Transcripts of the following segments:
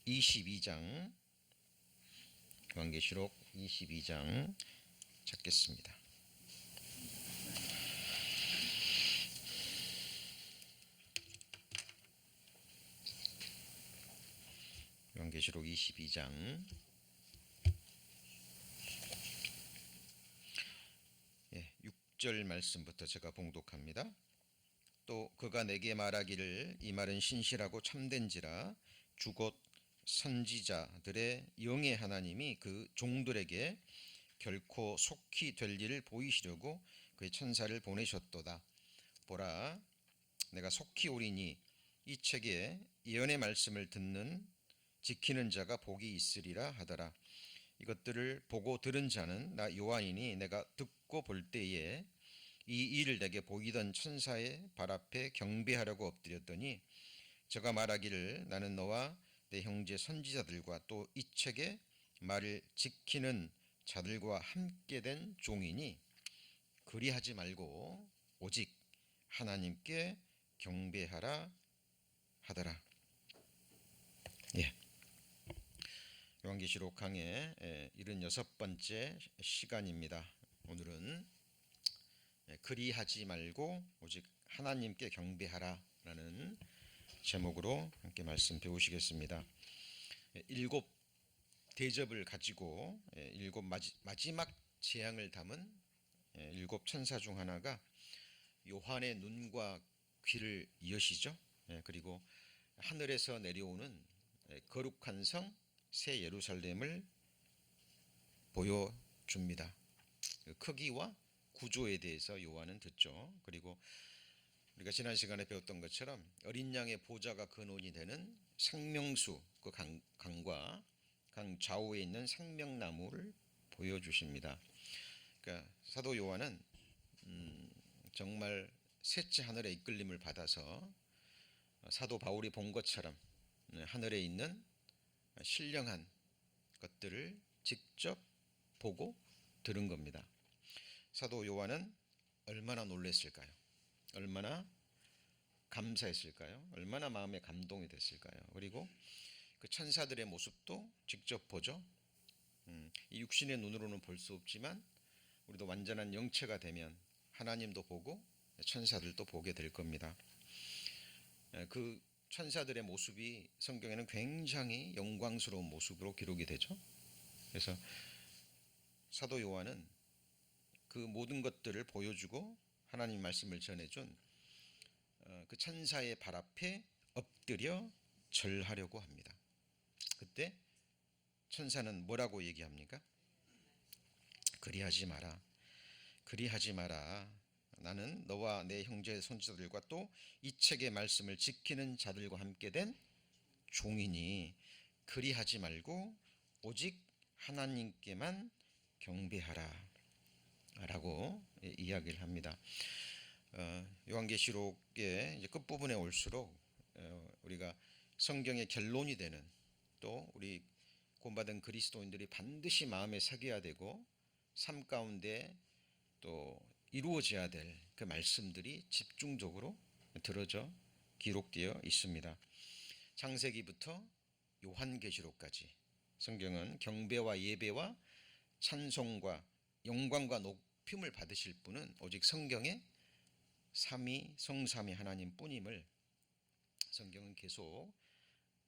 22장, 요한계시록 22장 찾겠습니다. 요한계시록 22장 6절 말씀부터 제가 봉독합니다. 또 그가 내게 말하기를 이 말은 신실하고 참된지라 주 곧 선지자들의 영의 하나님이 그 종들에게 결코 속히 될 일을 보이시려고 그의 천사를 보내셨도다. 보라, 내가 속히 오리니 이 책에 예언의 말씀을 듣는 지키는 자가 복이 있으리라 하더라. 이것들을 보고 들은 자는 나 요한이니 내가 듣고 볼 때에 이 일을 내게 보이던 천사의 발 앞에 경배하려고 엎드렸더니 저가 말하기를 나는 너와 내 형제 선지자들과 또 이 책의 말을 지키는 자들과 함께 된 종이니 그리하지 말고 오직 하나님께 경배하라 하더라. 요한계시록 강의 76번째 시간입니다. 오늘은 그리하지 말고 오직 하나님께 경배하라 라는 제목으로 함께 말씀 배우시겠습니다. 7 대접을 가지고 7 마지막 재앙을 담은 7 천사 중 하나가 요한의 눈과 귀를 여시죠. 그리고 하늘에서 내려오는 거룩한 성 새 예루살렘을 보여줍니다. 크기와 구조에 대해서 요한은 듣죠. 그리고 우리가 지난 시간에 배웠던 것처럼 어린 양의 보좌가 근원이 되는 생명수 그 강과 강 좌우에 있는 생명나무를 보여주십니다. 그러니까 사도 요한은 정말 셋째 하늘의 이끌림을 받아서 사도 바울이 본 것처럼 하늘에 있는 신령한 것들을 직접 보고 들은 겁니다. 사도 요한은 얼마나 놀랐을까요? 얼마나 감사했을까요? 얼마나 마음에 감동이 됐을까요? 그리고 그 천사들의 모습도 직접 보죠. 이 육신의 눈으로는 볼 수 없지만 우리도 완전한 영체가 되면 하나님도 보고 천사들도 보게 될 겁니다. 그 천사들의 모습이 성경에는 굉장히 영광스러운 모습으로 기록이 되죠. 그래서 사도 요한은 그 모든 것들을 보여주고 하나님 말씀을 전해준 그 천사의 발 앞에 엎드려 절하려고 합니다. 그때 천사는 뭐라고 얘기합니까? 그리하지 마라. 그리하지 마라. 나는 너와 내 형제 선지자들과 또 이 책의 말씀을 지키는 자들과 함께 된 종이니 그리하지 말고 오직 하나님께만 경배하라 라고 이야기를 합니다. 요한계시록의 이제 끝부분에 올수록 우리가 성경의 결론이 되는 또 우리 구원받은 그리스도인들이 반드시 마음에 새겨야 되고 삶 가운데 또 이루어져야 될 그 말씀들이 집중적으로 들어져 기록되어 있습니다. 창세기부터 요한계시록까지 성경은 경배와 예배와 찬송과 영광과 높임을 받으실 분은 오직 성경의 삼위 성삼위 하나님뿐임을 성경은 계속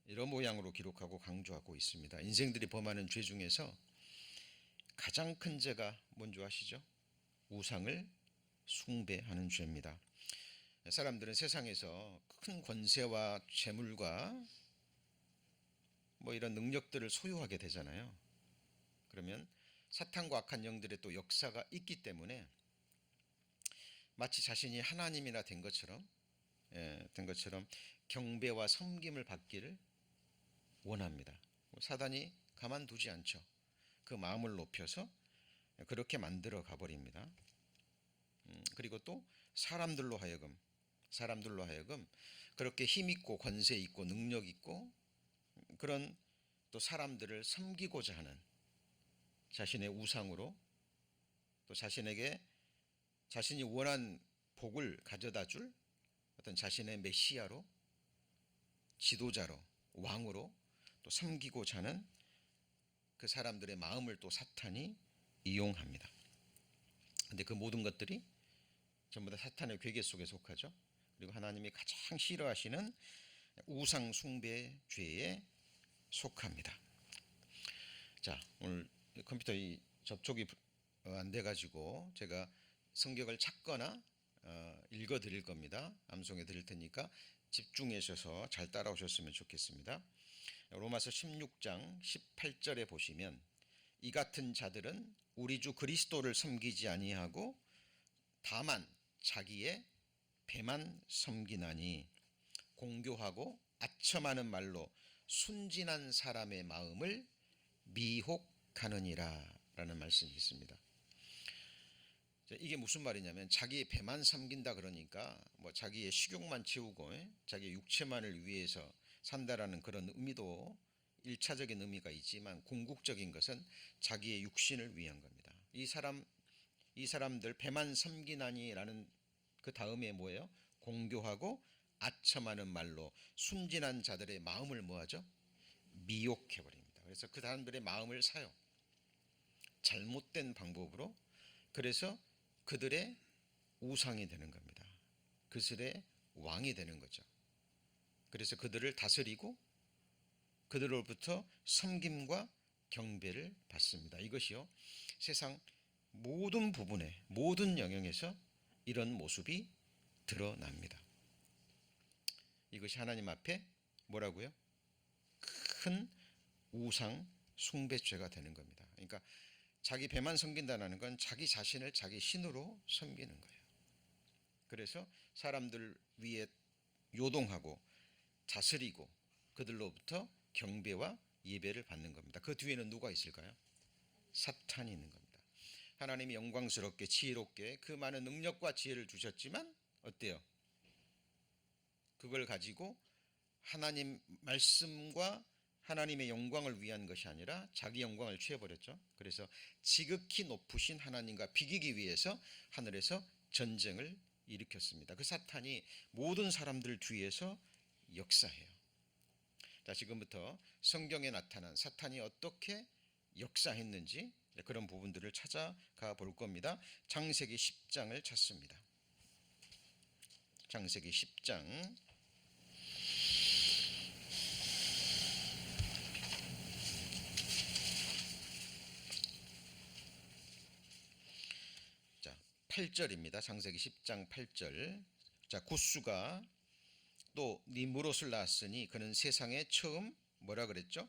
이런 모양으로 기록하고 강조하고 있습니다. 인생들이 범하는 죄 중에서 가장 큰 죄가 뭔지 아시죠? 우상을 숭배하는 죄입니다. 사람들은 세상에서 큰 권세와 재물과 이런 능력들을 소유하게 되잖아요. 그러면 사탄과 악한 영들의 또 역사가 있기 때문에 마치 자신이 하나님이나 된 것처럼 경배와 섬김을 받기를 원합니다. 사단이 가만두지 않죠. 그 마음을 높여서 그렇게 만들어 가버립니다. 그리고 또 사람들로 하여금 그렇게 힘 있고 권세 있고 능력 있고 그런 또 사람들을 섬기고자 하는 자신의 우상으로 또 자신에게 자신이 원한 복을 가져다 줄 어떤 자신의 메시아로 지도자로 왕으로 또 섬기고자 하는 그 사람들의 마음을 또 사탄이 이용합니다. 근데 그 모든 것들이 전부 다 사탄의 괴계 속에 속하죠. 그리고 하나님이 가장 싫어하시는 우상 숭배 죄에 속합니다. 자, 오늘 컴퓨터 접촉이 안 돼가지고 제가 성경을 찾거나 읽어 드릴 겁니다. 암송해 드릴 테니까 집중하셔서 잘 따라오셨으면 좋겠습니다. 로마서 16장 18절에 보시면 이 같은 자들은 우리 주 그리스도를 섬기지 아니하고 다만 자기의 배만 섬기나니 공교하고 아첨하는 말로 순진한 사람의 마음을 미혹하느니라 라는 말씀이 있습니다. 이게 무슨 말이냐면 자기의 배만 섬긴다 그러니까 뭐 자기의 식욕만 채우고 자기의 육체만을 위해서 산다라는 그런 의미도 1차적인 의미가 있지만 궁극적인 것은 자기의 육신을 위한 겁니다. 이 사람들 배만 섬기나니라는 그 다음에 뭐예요? 공교하고 아첨하는 말로 순진한 자들의 마음을 뭐하죠? 미혹해 버립니다. 그래서 그 사람들의 마음을 사요. 잘못된 방법으로. 그래서 그들의 우상이 되는 겁니다. 그들의 왕이 되는 거죠. 그래서 그들을 다스리고 그들로부터 섬김과 경배를 받습니다. 이것이요, 세상 모든 부분에 모든 영역에서 이런 모습이 드러납니다. 이것이 하나님 앞에 뭐라고요? 큰 우상 숭배죄가 되는 겁니다. 그러니까 자기 배만 섬긴다는 건 자기 자신을 자기 신으로 섬기는 거예요. 그래서 사람들 위에 요동하고 다스리고 그들로부터 경배와 예배를 받는 겁니다. 그 뒤에는 누가 있을까요? 사탄이 있는 겁니다. 하나님이 영광스럽게 지혜롭게 그 많은 능력과 지혜를 주셨지만 어때요? 그걸 가지고 하나님 말씀과 하나님의 영광을 위한 것이 아니라 자기 영광을 취해버렸죠. 그래서 지극히 높으신 하나님과 비기기 위해서 하늘에서 전쟁을 일으켰습니다. 그 사탄이 모든 사람들 뒤에서 역사해요. 자, 지금부터 성경에 나타난 사탄이 어떻게 역사했는지 그런 부분들을 찾아가 볼 겁니다. 창세기 10장을 찾습니다. 창세기 10장 자, 8절입니다. 창세기 10장 8절. 자, 굿수가 또 니므롯을 낳았으니 그는 세상에 처음 뭐라 그랬죠?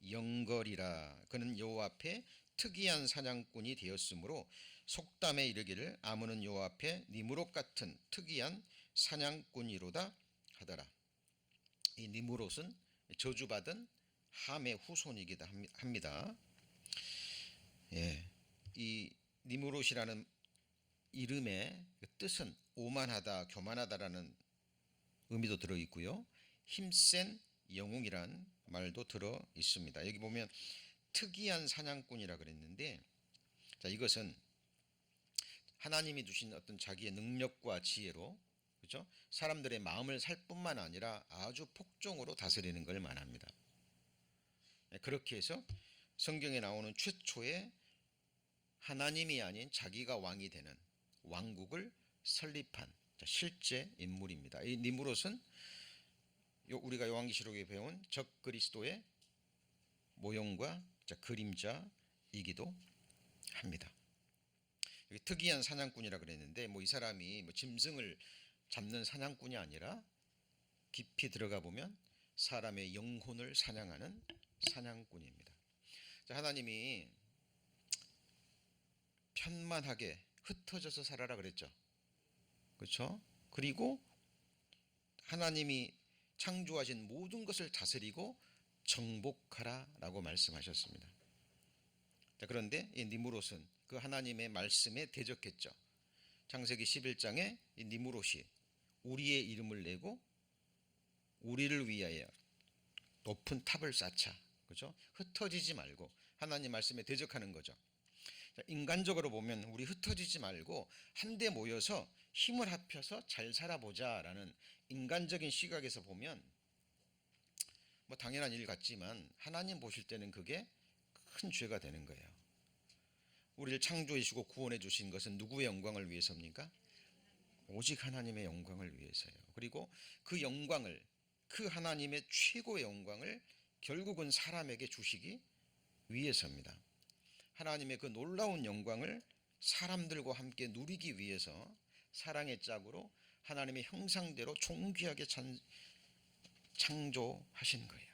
영걸이라. 그는 여호와 앞에 특이한 사냥꾼이 되었으므로 속담에 이르기를 아무는 여호와 앞에 니므롯 같은 특이한 사냥꾼이로다 하더라. 이 니므롯은 저주받은 함의 후손이기도 합니다. 예, 이 니므롯이라는 이름의 뜻은 오만하다, 교만하다라는 의미도 들어 있고요. 힘센 영웅이란 말도 들어 있습니다. 여기 보면 특이한 사냥꾼이라 그랬는데, 자, 이것은 하나님이 주신 어떤 자기의 능력과 지혜로, 그렇죠? 사람들의 마음을 살 뿐만 아니라 아주 폭종으로 다스리는 걸 말합니다. 그렇게 해서 성경에 나오는 최초의 하나님이 아닌 자기가 왕이 되는 왕국을 설립한 실제 인물입니다. 이 니므롯은 우리가 요한계시록에 배운 적그리스도의 모형과 그림자이기도 합니다. 특이한 사냥꾼이라 그랬는데 이 사람이 짐승을 잡는 사냥꾼이 아니라 깊이 들어가 보면 사람의 영혼을 사냥하는 사냥꾼입니다. 하나님이 편만하게 흩어져서 살아라 그랬죠. 그렇죠? 그리고 하나님이 창조하신 모든 것을 다스리고 정복하라라고 말씀하셨습니다. 자, 그런데 이 니므롯은 그 하나님의 말씀에 대적했죠. 창세기 11장에 이 니므롯이 우리의 이름을 내고 우리를 위하여 높은 탑을 쌓자. 그렇죠? 흩어지지 말고 하나님 말씀에 대적하는 거죠. 인간적으로 보면 우리 흩어지지 말고 한데 모여서 힘을 합쳐서 잘 살아보자라는 인간적인 시각에서 보면 뭐 당연한 일 같지만 하나님 보실 때는 그게 큰 죄가 되는 거예요. 우리를 창조해 주시고 구원해 주신 것은 누구의 영광을 위해서입니까? 오직 하나님의 영광을 위해서예요. 그리고 그 영광을, 그 하나님의 최고의 영광을 결국은 사람에게 주시기 위해서입니다. 하나님의 그 놀라운 영광을 사람들과 함께 누리기 위해서 사랑의 짝으로 하나님의 형상대로 존귀하게 창조하신 거예요.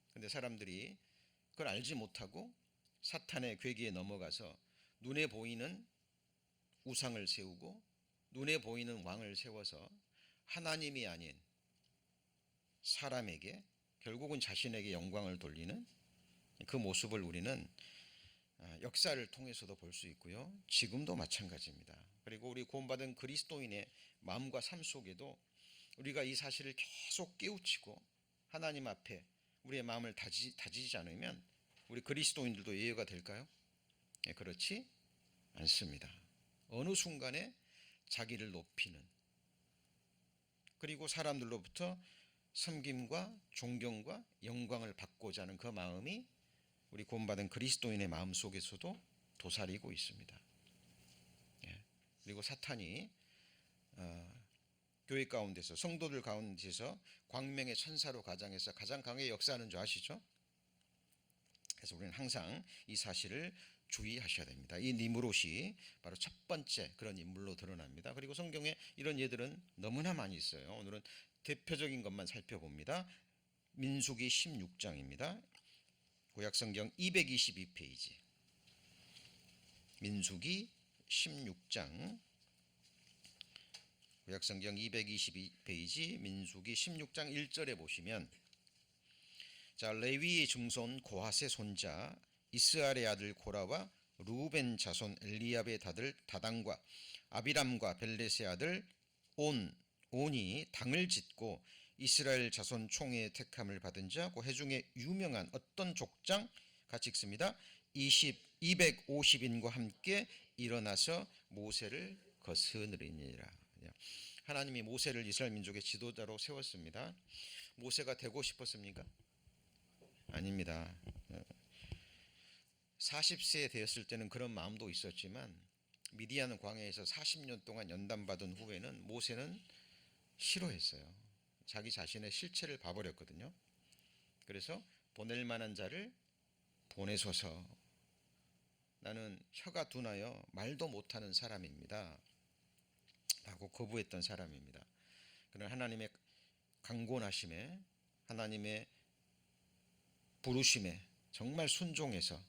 그런데 사람들이 그걸 알지 못하고 사탄의 괴기에 넘어가서 눈에 보이는 우상을 세우고 눈에 보이는 왕을 세워서 하나님이 아닌 사람에게, 결국은 자신에게 영광을 돌리는 그 모습을 우리는 역사를 통해서도 볼 수 있고요. 지금도 마찬가지입니다. 그리고 우리 구원받은 그리스도인의 마음과 삶 속에도 우리가 이 사실을 계속 깨우치고 하나님 앞에 우리의 마음을 다지지 않으면 우리 그리스도인들도 예외가 될까요? 그렇지 않습니다. 어느 순간에 자기를 높이는, 그리고 사람들로부터 섬김과 존경과 영광을 받고자 하는 그 마음이 우리 구원받은 그리스도인의 마음 속에서도 도사리고 있습니다. 그리고 사탄이 교회 가운데서, 성도들 가운데서 광명의 천사로 가장해서 가장 강하게 역사하는 줄 아시죠? 그래서 우리는 항상 이 사실을 주의하셔야 됩니다. 이 니므롯이 바로 첫 번째 그런 인물로 드러납니다. 그리고 성경에 이런 예들은 너무나 많이 있어요. 오늘은 대표적인 것만 살펴봅니다. 민수기 16장입니다. 구약성경 222페이지. 민수기 16장, 구약성경 222페이지, 민수기 16장 1절에 보시면, 자, 레위의 증손 고핫의 손자 이스라엘의 아들 고라와 루벤 자손 엘리압의 아들 다단과 아비람과 벨렛의 아들 온이 당을 짓고 이스라엘 자손 총회의 택함을 받은 자, 그 해중에 유명한 어떤 족장, 같이 읽습니다. 250인과 함께 일어나서 모세를 거스르니라. 하나님이 모세를 이스라엘 민족의 지도자로 세웠습니다. 모세가 되고 싶었습니까? 아닙니다. 40세 되었을 때는 그런 마음도 있었지만 미디안 광야에서 40년 동안 연단받은 후에는 모세는 싫어했어요. 자기 자신의 실체를 봐버렸거든요. 그래서 보낼 만한 자를 보내소서, 나는 혀가 둔하여 말도 못하는 사람입니다 라고 거부했던 사람입니다. 그러나 하나님의 강권하심에, 하나님의 부르심에 정말 순종해서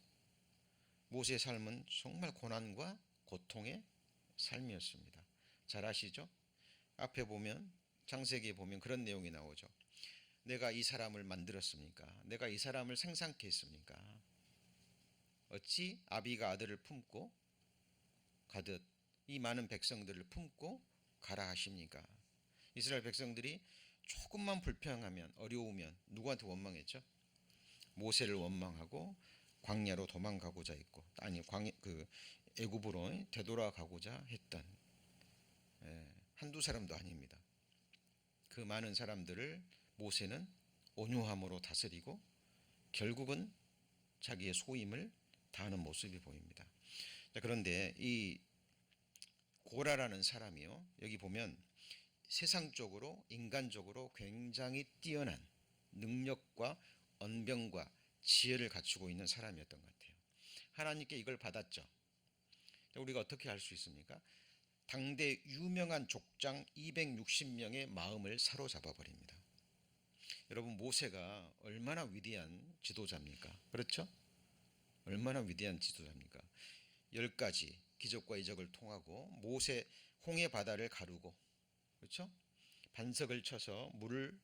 모세의 삶은 정말 고난과 고통의 삶이었습니다. 잘 아시죠? 앞에 보면, 창세기에 보면 그런 내용이 나오죠. 내가 이 사람을 만들었습니까? 내가 이 사람을 생산케 했습니까? 어찌 아비가 아들을 품고 가듯 이 많은 백성들을 품고 가라 하십니까? 이스라엘 백성들이 조금만 불평하면, 어려우면 누구한테 원망했죠? 모세를 원망하고 광야로 도망가고자 했고, 아니 애굽으로 되돌아가고자 했던 한두 사람도 아닙니다. 그 많은 사람들을 모세는 온유함으로 다스리고 결국은 자기의 소임을 다하는 모습이 보입니다. 그런데 이 고라라는 사람이요, 여기 보면 세상적으로, 인간적으로 굉장히 뛰어난 능력과 언병과 지혜를 갖추고 있는 사람이었던 것 같아요. 하나님께 이걸 받았죠. 우리가 어떻게 할 수 있습니까? 당대 유명한 족장 260명의 마음을 사로잡아 버립니다. 여러분, 모세가 얼마나 위대한 지도자입니까? 그렇죠? 얼마나 위대한 지도자입니까? 10가지 기적과 이적을 통하고 모세 홍해 바다를 가르고, 그렇죠? 반석을 쳐서 물을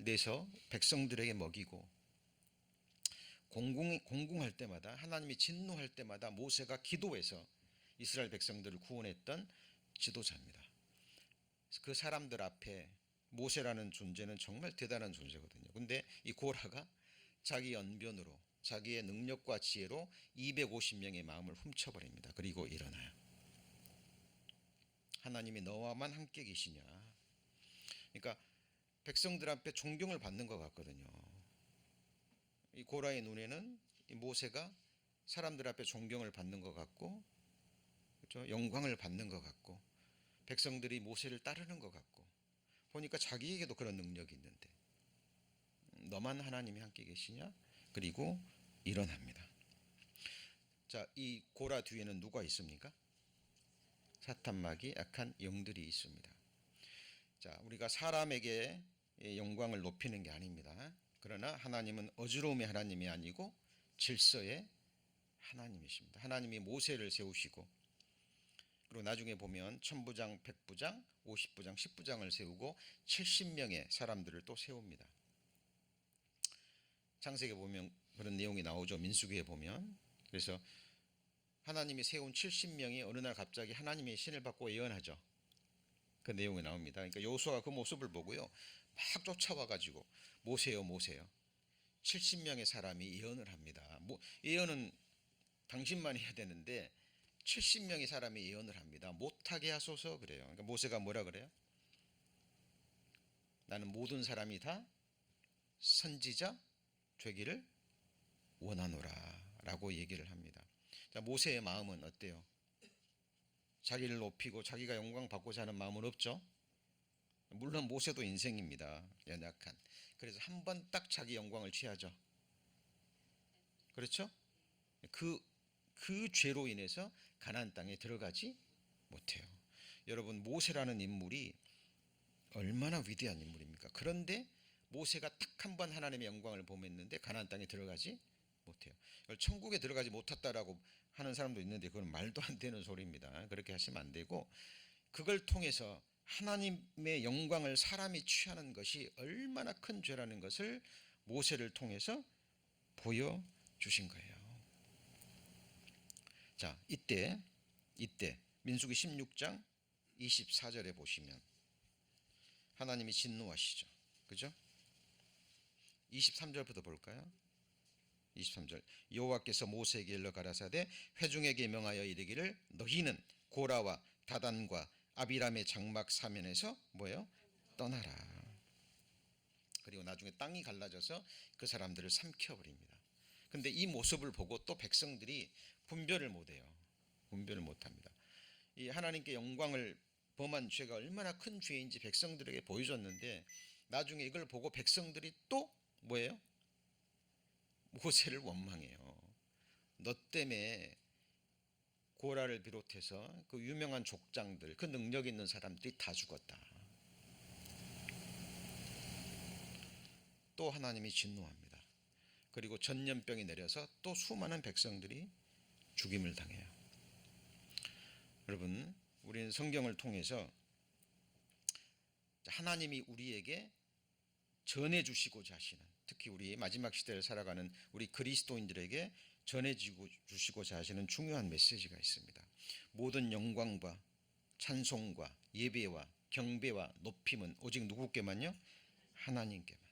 내서 백성들에게 먹이고, 공궁할 때마다, 하나님이 진노할 때마다 모세가 기도해서 이스라엘 백성들을 구원했던 지도자입니다. 그 사람들 앞에 모세라는 존재는 정말 대단한 존재거든요. 근데 이 고라가 자기 언변으로, 자기의 능력과 지혜로 250명의 마음을 훔쳐버립니다. 그리고 일어나요. 하나님이 너와만 함께 계시냐. 그러니까 백성들 앞에 존경을 받는 것 같거든요. 이 고라의 눈에는 이 모세가 사람들 앞에 존경을 받는 것 같고, 그렇죠? 영광을 받는 것 같고, 백성들이 모세를 따르는 것 같고, 보니까 자기에게도 그런 능력이 있는데 너만 하나님이 함께 계시냐? 그리고 일어납니다. 자, 이 고라 뒤에는 누가 있습니까? 사탄마귀 악한 영들이 있습니다. 자, 우리가 사람에게 영광을 높이는 게 아닙니다. 그러나 하나님은 어지러움의 하나님이 아니고 질서의 하나님이십니다. 하나님이 모세를 세우시고, 그리고 나중에 보면 천부장, 백부장, 50부장, 10부장을 세우고 70명의 사람들을 또 세웁니다. 창세기에 보면 그런 내용이 나오죠. 민수기에 보면. 그래서 하나님이 세운 70명이 어느 날 갑자기 하나님의 신을 받고 예언하죠. 그 내용이 나옵니다. 그러니까 여호수아가 그 모습을 보고요, 막 쫓아와 가지고 모세요, 모세요. 70명의 사람이 예언을 합니다. 예언은 당신만 해야 되는데 70명의 사람이 예언을 합니다. 못하게 하소서 그래요. 그러니까 모세가 뭐라 그래요? 나는 모든 사람이 다 선지자 되기를 원하노라 라고 얘기를 합니다. 자, 모세의 마음은 어때요? 자기를 높이고 자기가 영광 받고자 하는 마음은 없죠. 물론 모세도 인생입니다. 연약한. 그래서 한 번 딱 자기 영광을 취하죠. 그렇죠? 그 죄로 인해서 가나안 땅에 들어가지 못해요. 여러분, 모세라는 인물이 얼마나 위대한 인물입니까? 그런데 모세가 딱 한 번 하나님의 영광을 범했는데 가나안 땅에 들어가지 못해요. 천국에 들어가지 못했다라고 하는 사람도 있는데 그건 말도 안 되는 소리입니다. 그렇게 하시면 안 되고, 그걸 통해서 하나님의 영광을 사람이 취하는 것이 얼마나 큰 죄라는 것을 모세를 통해서 보여주신 거예요. 자, 이때 민수기 16장 24절에 보시면 하나님이 진노하시죠. 그죠? 23절부터 볼까요? 23절. 여호와께서 모세에게 일러 가라사대 회중에게 명하여 이르기를 너희는 고라와 다단과 아비람의 장막 사면에서 뭐예요? 떠나라. 그리고 나중에 땅이 갈라져서 그 사람들을 삼켜버립니다. 근데 이 모습을 보고 또 백성들이 분별을 못해요. 분별을 못합니다. 이 하나님께 영광을 범한 죄가 얼마나 큰 죄인지 백성들에게 보여줬는데, 나중에 이걸 보고 백성들이 또 뭐예요? 모세를 원망해요. 너 때문에 고라를 비롯해서 그 유명한 족장들, 그 능력 있는 사람들이 다 죽었다. 또 하나님이 진노합니다. 그리고 전염병이 내려서 또 수많은 백성들이 죽임을 당해요. 여러분, 우리는 성경을 통해서 하나님이 우리에게 전해주시고자 하시는, 특히 우리 마지막 시대를 살아가는 우리 그리스도인들에게 전해주시고자 하시는 중요한 메시지가 있습니다. 모든 영광과 찬송과 예배와 경배와 높임은 오직 누구께만요? 하나님께만.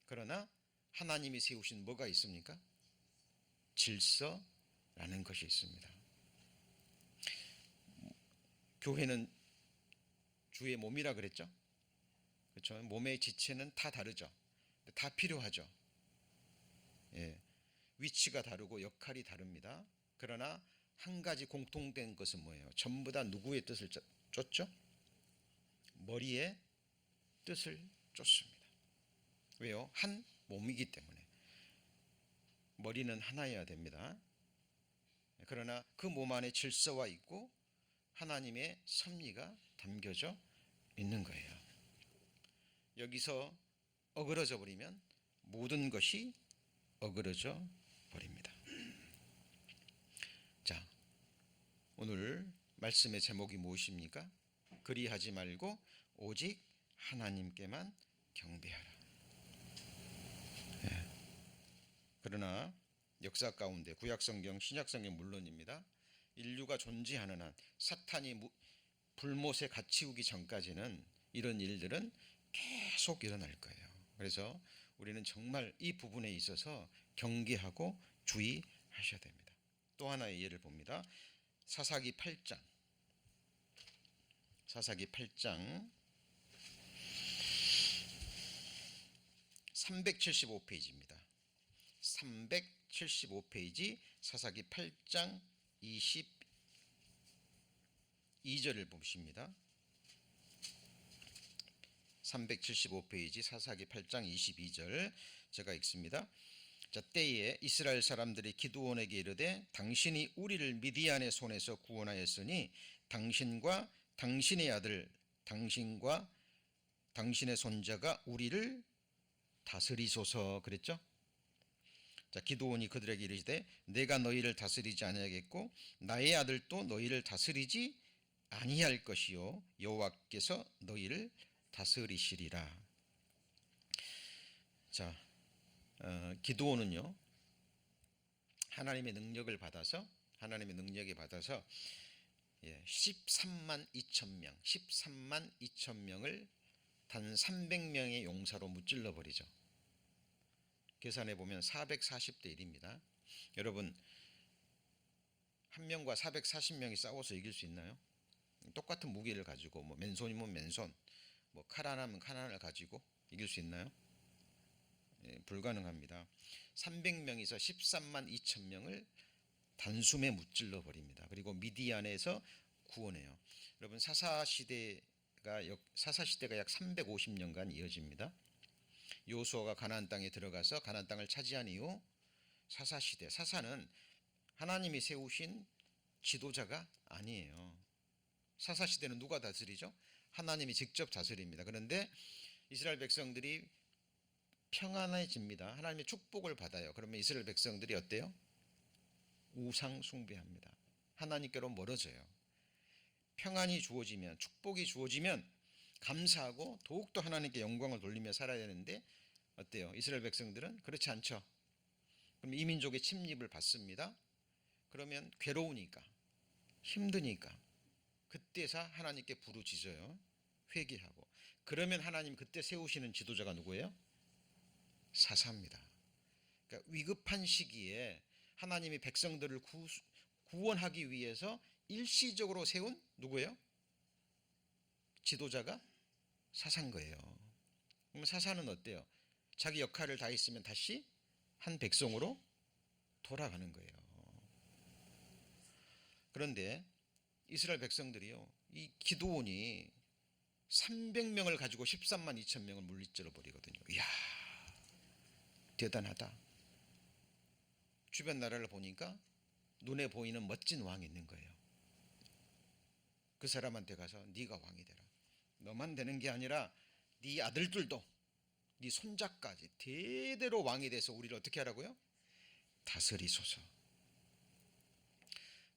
그러나 하나님이 세우신 뭐가 있습니까? 질서라는 것이 있습니다. 교회는 주의 몸이라 그랬죠? 그렇죠? 몸의 지체는 다 다르죠. 다 필요하죠. 예. 위치가 다르고 역할이 다릅니다. 그러나 한 가지 공통된 것은 뭐예요? 전부 다 누구의 뜻을 쫓죠? 머리의 뜻을 쫓습니다. 왜요? 한 몸이기 때문에. 머리는 하나여야 됩니다. 그러나 그 몸 안에 질서가 있고 하나님의 섭리가 담겨져 있는 거예요. 여기서 어그러져 버리면 모든 것이 어그러져 버립니다. 자, 오늘 말씀의 제목이 무엇입니까? 그리하지 말고 오직 하나님께만 경배하라. 네. 그러나 역사 가운데 구약성경, 신약성경 물론입니다. 인류가 존재하는 한, 사탄이 불못에 갇히우기 전까지는 이런 일들은 계속 일어날 거예요. 그래서 우리는 정말 이 부분에 있어서 경계하고 주의하셔야 됩니다. 또 하나의 예를 봅니다. 사사기 8장 375페이지입니다. 375페이지 사사기 8장 22절을 보십니다. 375페이지 사사기 8장 22절 제가 읽습니다. 자, 때에 이스라엘 사람들이 기드온에게 이르되 당신이 우리를 미디안의 손에서 구원하였으니 당신과 당신의 아들 당신과 당신의 손자가 우리를 다스리소서 그랬죠. 자, 기드온이 그들에게 이르시되 내가 너희를 다스리지 아니하겠고 나의 아들도 너희를 다스리지 아니할 것이요 여호와께서 너희를 다스리시리라. 자, 기드온은요 하나님의 능력을 받아서 13만 2천 명을 단 300명의 용사로 무찔러 버리죠. 계산해 보면 440대 1입니다. 여러분, 한 명과 440명이 싸워서 이길 수 있나요? 똑같은 무기를 가지고 뭐 맨손이면 맨손, 뭐 칼 하나면 칼 하나를 가지고 이길 수 있나요? 불가능합니다. 300명에서 13만 2천 명을 단숨에 무찔러 버립니다. 그리고 미디안에서 구원해요. 여러분, 사사시대가 약 350년간 이어집니다. 요수아가 가나안 땅에 들어가서 가나안 땅을 차지한 이후 사사시대, 사사는 하나님이 세우신 지도자가 아니에요. 사사시대는 누가 다스리죠? 하나님이 직접 다스립니다. 그런데 이스라엘 백성들이 평안해집니다. 하나님의 축복을 받아요. 그러면 이스라엘 백성들이 어때요? 우상 숭배합니다. 하나님께로 멀어져요. 평안이 주어지면, 축복이 주어지면 감사하고 더욱더 하나님께 영광을 돌리며 살아야 되는데 어때요? 이스라엘 백성들은 그렇지 않죠. 그럼 이민족의 침입을 받습니다. 그러면 괴로우니까, 힘드니까 그때서 하나님께 부르짖어요. 회개하고. 그러면 하나님 그때 세우시는 지도자가 누구예요? 사사입니다. 그러니까 위급한 시기에 하나님이 백성들을 구원하기 위해서 일시적으로 세운 누구예요? 지도자가 사사인 거예요. 그럼 사사는 어때요? 자기 역할을 다 했으면 다시 한 백성으로 돌아가는 거예요. 그런데 이스라엘 백성들이요, 이 기드온이 300명을 가지고 13만 2천 명을 물리쳐 버리거든요. 이야, 대단하다. 주변 나라를 보니까 눈에 보이는 멋진 왕이 있는 거예요. 그 사람한테 가서 네가 왕이 되라. 너만 되는 게 아니라 네 아들들도 네 손자까지 대대로 왕이 돼서 우리를 어떻게 하라고요? 다스리소서.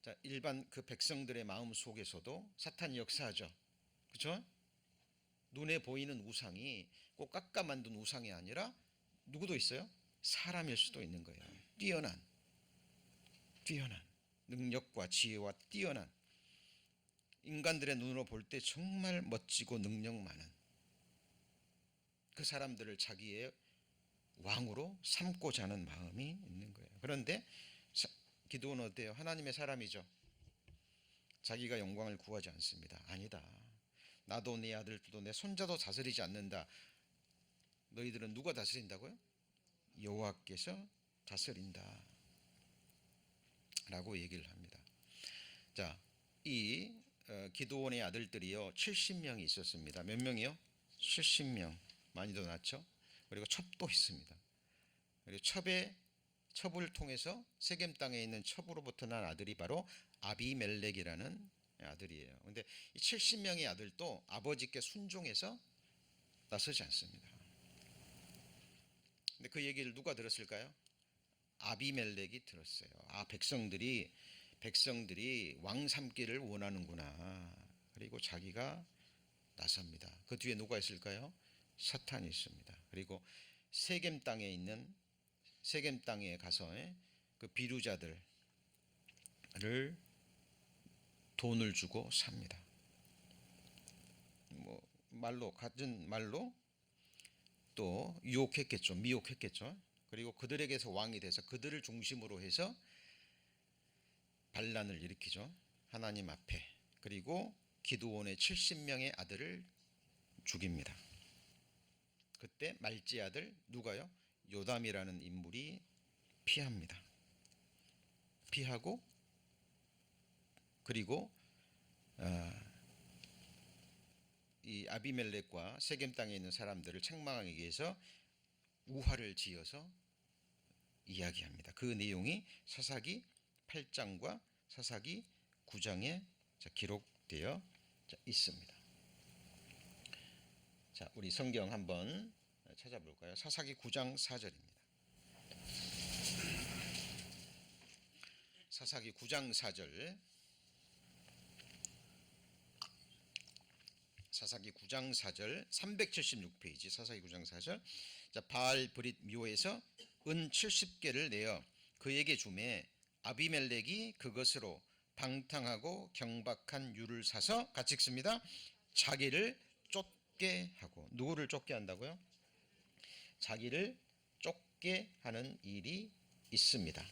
자, 일반 그 백성들의 마음 속에서도 사탄이 역사하죠. 그렇죠? 눈에 보이는 우상이 꼭 깎아 만든 우상이 아니라 누구도 있어요? 사람일 수도 있는 거예요. 뛰어난 능력과 지혜와 뛰어난 인간들의 눈으로 볼 때 정말 멋지고 능력 많은 그 사람들을 자기의 왕으로 삼고자 하는 마음이 있는 거예요. 그런데 기드온은 어때요? 하나님의 사람이죠. 자기가 영광을 구하지 않습니다. 아니다. 나도 내 아들도 내 손자도 다스리지 않는다. 너희들은 누가 다스린다고요? 여호와께서 다스린다 라고 얘기를 합니다. 자, 이 기드온의 아들들이요 70명이 있었습니다. 몇 명이요? 70명. 많이 더 낳죠. 그리고 첩도 있습니다. 그리고 첩을 통해서 세겜 땅에 있는 첩으로부터 난 아들이 바로 아비멜렉이라는 아들이에요. 그런데 이 70명의 아들도 아버지께 순종해서 나서지 않습니다. 근데 그 얘기를 누가 들었을까요? 아비멜렉이 들었어요. 아, 백성들이 왕 삼기를 원하는구나. 그리고 자기가 나섭니다. 그 뒤에 누가 있을까요? 사탄이 있습니다. 그리고 세겜 땅에 가서 그 비류자들을 돈을 주고 삽니다. 뭐 가진 말로 또 미혹했겠죠. 그리고 그들에게서 왕이 돼서 그들을 중심으로 해서 반란을 일으키죠. 하나님 앞에. 그리고 기드온의 70명의 아들을 죽입니다. 그때 말지 아들 누가요? 요담이라는 인물이 피합니다. 피하고 그리고 이 아비멜렉과 세겜 땅에 있는 사람들을 책망하기 위해서 우화를 지어서 이야기합니다. 그 내용이 사사기 8장과 사사기 9장에 기록되어 있습니다. 자, 우리 성경 한번 찾아볼까요? 사사기 9장 4절입니다. 사사기 9장 4절. 사사기 9장 4절 376페이지 사사기 9장 4절. 자, 바알 브릿 묘에서 은 70개를 내어 그에게 주매 아비멜렉이 그것으로 방탕하고 경박한 유를 사서 같이 읽습니다. 자기를 쫓게 하고. 누구를 쫓게 한다고요? 자기를 쫓게 하는 일이 있습니다.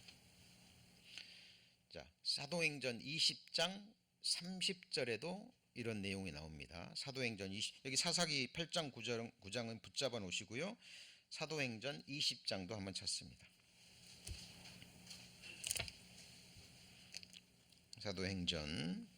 자, 사도행전 20장 30절에도 이런 내용이 나옵니다. 사도행전 20, 여기 사사기 8장 9장은 붙잡아 놓으시고요. 사도행전 20장도 한번 찾습니다. 사도행전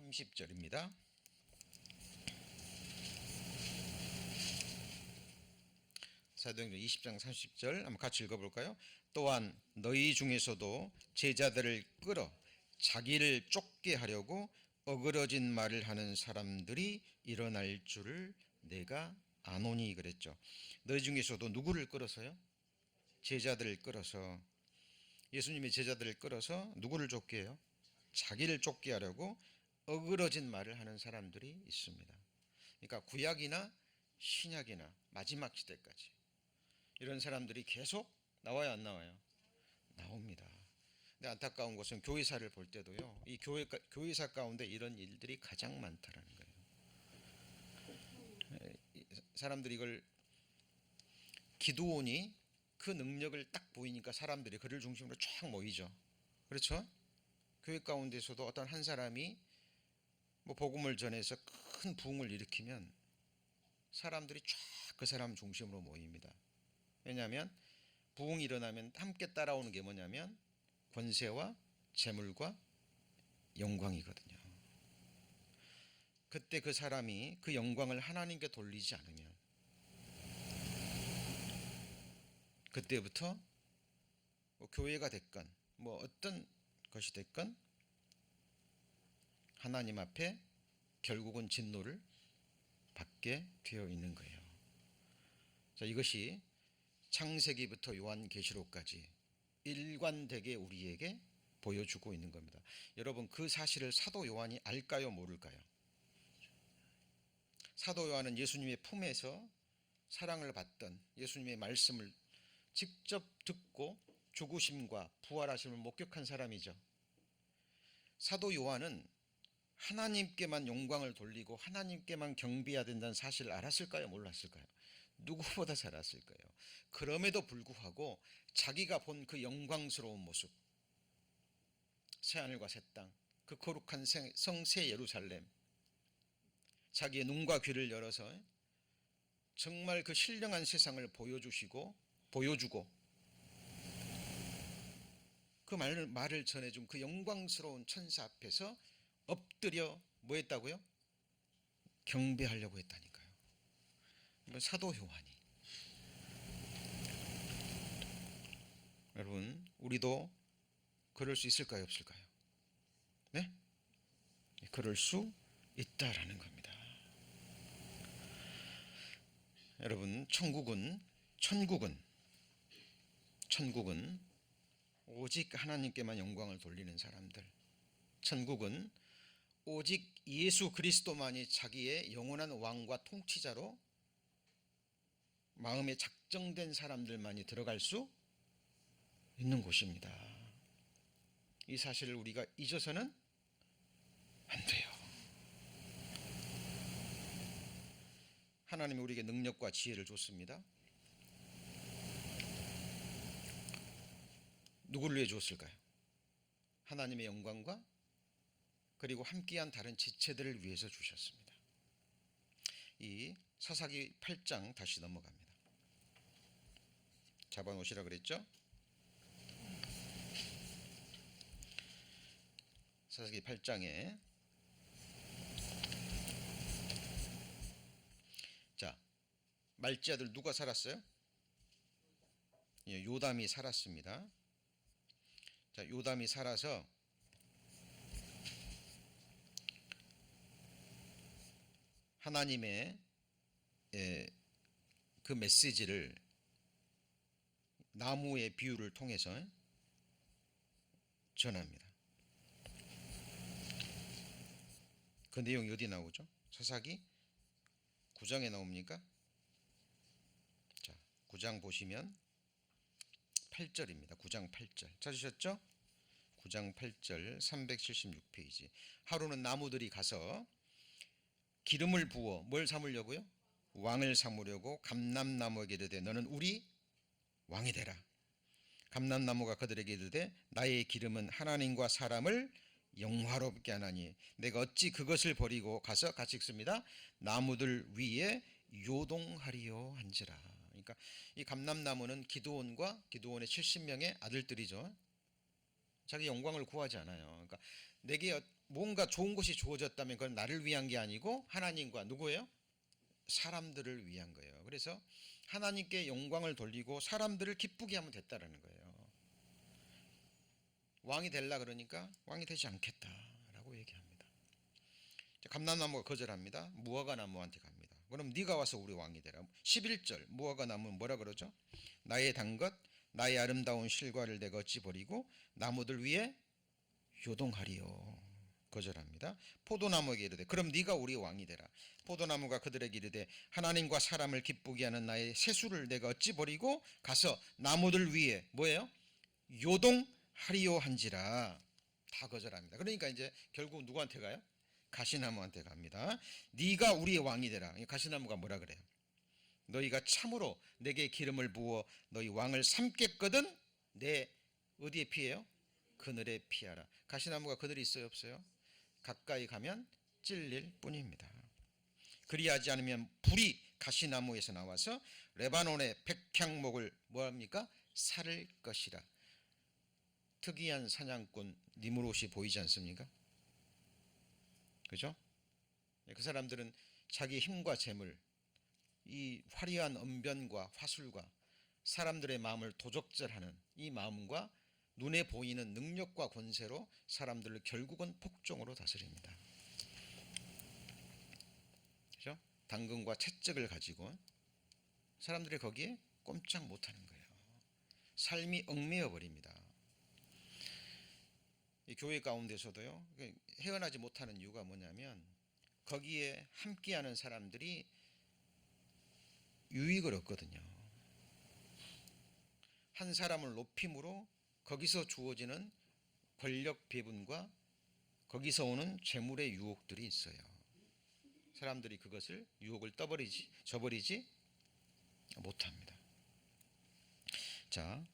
30절입니다. 사도행전 20장 30절 한번 같이 읽어볼까요? 또한 너희 중에서도 제자들을 끌어 자기를 쫓게 하려고 어그러진 말을 하는 사람들이 일어날 줄을 내가 아노니 그랬죠. 너희 중에서도 누구를 끌어서요? 제자들을 끌어서. 예수님의 제자들을 끌어서 누구를 쫓게 해요? 자기를 쫓게 하려고 어그러진 말을 하는 사람들이 있습니다. 그러니까 구약이나 신약이나 마지막 시대까지 이런 사람들이 계속 나와요, 안 나와요? 나옵니다. 근데 안타까운 것은 교회사를 볼 때도요, 이 교회사 가운데 이런 일들이 가장 많다라는 거예요. 사람들이 이걸 기드온이 그 능력을 딱 보이니까 사람들이 그를 중심으로 쫙 모이죠. 그렇죠? 교회 가운데서도 어떤 한 사람이 뭐 복음을 전해서 큰 부흥을 일으키면 사람들이 쫙 그 사람 중심으로 모입니다. 왜냐하면 부흥이 일어나면 함께 따라오는 게 뭐냐면 권세와 재물과 영광이거든요. 그때 그 사람이 그 영광을 하나님께 돌리지 않으면 그때부터 뭐 교회가 됐건 뭐 어떤 것이 됐건 하나님 앞에 결국은 진노를 받게 되어 있는 거예요. 자, 이것이 창세기부터 요한계시록까지 일관되게 우리에게 보여주고 있는 겁니다. 여러분, 그 사실을 사도 요한이 알까요, 모를까요? 사도 요한은 예수님의 품에서 사랑을 받던 예수님의 말씀을 직접 듣고 죽으심과 부활하심을 목격한 사람이죠. 사도 요한은 하나님께만 영광을 돌리고 하나님께만 경배해야 된다는 사실을 알았을까요, 몰랐을까요? 누구보다 잘 알았을 거예요. 그럼에도 불구하고 자기가 본 그 영광스러운 모습, 새하늘과 새 땅, 그 거룩한 성새 예루살렘, 자기의 눈과 귀를 열어서 정말 그 신령한 세상을 보여주고 그 말을 전해준 그 영광스러운 천사 앞에서 엎드려 뭐 했다고요? 경배하려고 했다니까요. 사도 요한이. 여러분, 우리도 그럴 수 있을까요, 없을까요? 네? 그럴 수 있다라는 겁니다. 여러분, 천국은 오직 하나님께만 영광을 돌리는 사람들. 천국은 오직 예수 그리스도만이 자기의 영원한 왕과 통치자로 마음에 작정된 사람들만이 들어갈 수 있는 곳입니다. 이 사실을 우리가 잊어서는 안 돼요. 하나님이 우리에게 능력과 지혜를 줬습니다. 누구를 위해 주었을까요? 하나님의 영광과 그리고 함께한 다른 지체들을 위해서 주셨습니다. 이 사사기 8장 다시 넘어갑니다. 잡아놓으시라 그랬죠? 사사기 8장에 자, 말지 아들 누가 살았어요? 요담이 살았습니다. 자, 요담이 살아서 하나님의 그 메시지를 나무의 비유를 통해서 전합니다. 그 내용이 어디 나오죠? 사사기 9장에 나옵니까? 자, 9장 보시면 8절입니다. 9장 8절 찾으셨죠? 9장 8절 376페이지. 하루는 나무들이 가서 기름을 부어 뭘 삼으려고요? 왕을 삼으려고 감람나무에게 이르되 너는 우리 왕이 되라. 감람나무가 그들에게 이르되 나의 기름은 하나님과 사람을 영화롭게 하나니 내가 어찌 그것을 버리고 가서 같이 읽습니다. 나무들 위에 요동하리요 한지라. 그러니까 이 감람나무는 기드온과 기드온의 70명의 아들들이죠. 자기 영광을 구하지 않아요. 그러니까 내게 뭔가 좋은 것이 주어졌다면 그건 나를 위한 게 아니고 하나님과 누구예요? 사람들을 위한 거예요. 그래서 하나님께 영광을 돌리고 사람들을 기쁘게 하면 됐다라는 거예요. 왕이 되려 그러니까 왕이 되지 않겠다라고 얘기합니다. 감람나무가 거절합니다. 무화과 나무한테 갑니다. 그럼 네가 와서 우리 왕이 되라. 11절 무화과 나무는 뭐라 그러죠? 나의 단 것 나의 아름다운 실과를 내가 어찌 버리고 나무들 위에 요동하리요. 거절합니다. 포도나무에게 이르되 그럼 네가 우리 왕이 되라. 포도나무가 그들에게 이르되 하나님과 사람을 기쁘게 하는 나의 세수를 내가 어찌 버리고 가서 나무들 위에 뭐예요? 요동하리요 한지라. 다 거절합니다. 그러니까 이제 결국 누구한테 가요? 가시나무한테 갑니다. 네가 우리의 왕이 되라. 가시나무가 뭐라 그래요? 너희가 참으로 내게 기름을 부어 너희 왕을 삼겠거든 내 어디에 피해요? 그늘에 피하라. 가시나무가 그늘이 있어요 없어요? 가까이 가면 찔릴 뿐입니다. 그리하지 않으면 불이 가시나무에서 나와서 레바논의 백향목을 뭐합니까? 살을 것이라. 특이한 사냥꾼 니므롯이 보이지 않습니까? 그죠? 그 사람들은 자기 힘과 재물, 이 화려한 언변과 화술과 사람들의 마음을 도적질하는 이 마음과 눈에 보이는 능력과 권세로 사람들을 결국은 폭정으로 다스립니다. 그죠? 당근과 채찍을 가지고 사람들이 거기에 꼼짝 못하는 거예요. 삶이 얽매여 버립니다. 이 교회 가운데서도요, 헤어나지 못하는 이유가 뭐냐면 거기에 함께하는 사람들이 유익을 얻거든요. 한 사람을 높임으로 거기서 주어지는 권력 배분과 거기서 오는 재물의 유혹들이 있어요. 사람들이 그것을 유혹을 저버리지 못합니다. 자,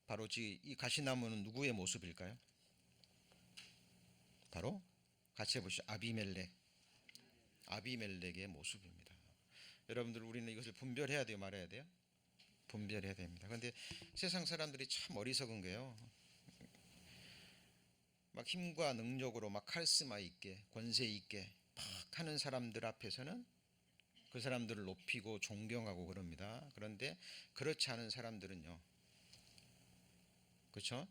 바로 이 가시나무는 누구의 모습일까요? 바로 같이 해보시죠. 아비멜렉의 모습입니다. 여러분들 우리는 이것을 분별해야 돼요, 말해야 돼요? 분별해야 됩니다. 그런데 세상 사람들이 참 어리석은 게요. 막 힘과 능력으로 막 카리스마 있게 권세 있게 막 하는 사람들 앞에서는 그 사람들을 높이고 존경하고 그럽니다. 그런데 그렇지 않은 사람들은요, 그렇죠?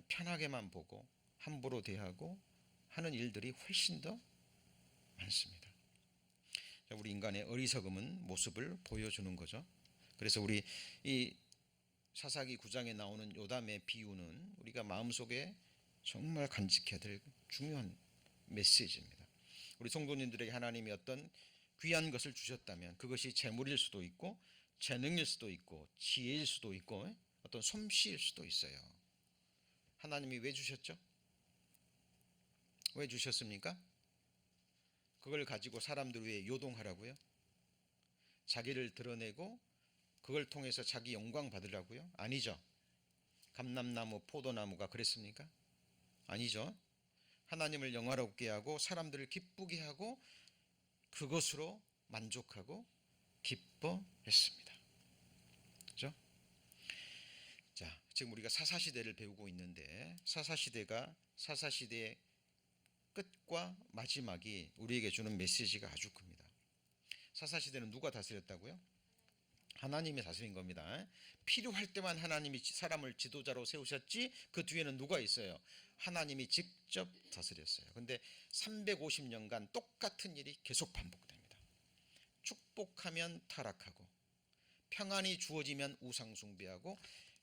편하게만 보고 함부로 대하고 하는 일들이 훨씬 더 많습니다. 우리 인간의 어리석음은 모습을 보여주는 거죠. 그래서 우리 이 사사기 9장에 나오는 요담의 비유는 우리가 마음속에 정말 간직해야 될 중요한 메시지입니다. 우리 성도님들에게 하나님이 어떤 귀한 것을 주셨다면 그것이 재물일 수도 있고 재능일 수도 있고 지혜일 수도 있고 어떤 솜씨일 수도 있어요. 하나님이 왜 주셨죠? 왜 주셨습니까? 그걸 가지고 사람들 위해 요동하라고요? 자기를 드러내고 그걸 통해서 자기 영광 받으라고요? 아니죠. 감람나무, 포도나무가 그랬습니까? 아니죠. 하나님을 영화롭게 하고 사람들을 기쁘게 하고 그것으로 만족하고 기뻐했습니다. 그렇죠? 자, 지금 우리가 사사시대를 배우고 있는데 사사시대의 끝과 마지막이 우리에게 주는 메시지가 아주 큽니다. 사사시대는 누가 다스렸다고요? 하나님이 다스린 겁니다. 필요할 때만 하나님이 사람을 지도자로 세우셨지 그 뒤에는 누가 있어요? 하나님이 직접 다스렸어요. 근데 350년간 똑같은 일이 계속 반복됩니다. 축복하면 타락하고, 평안이 주어지면 우상 숭배하고,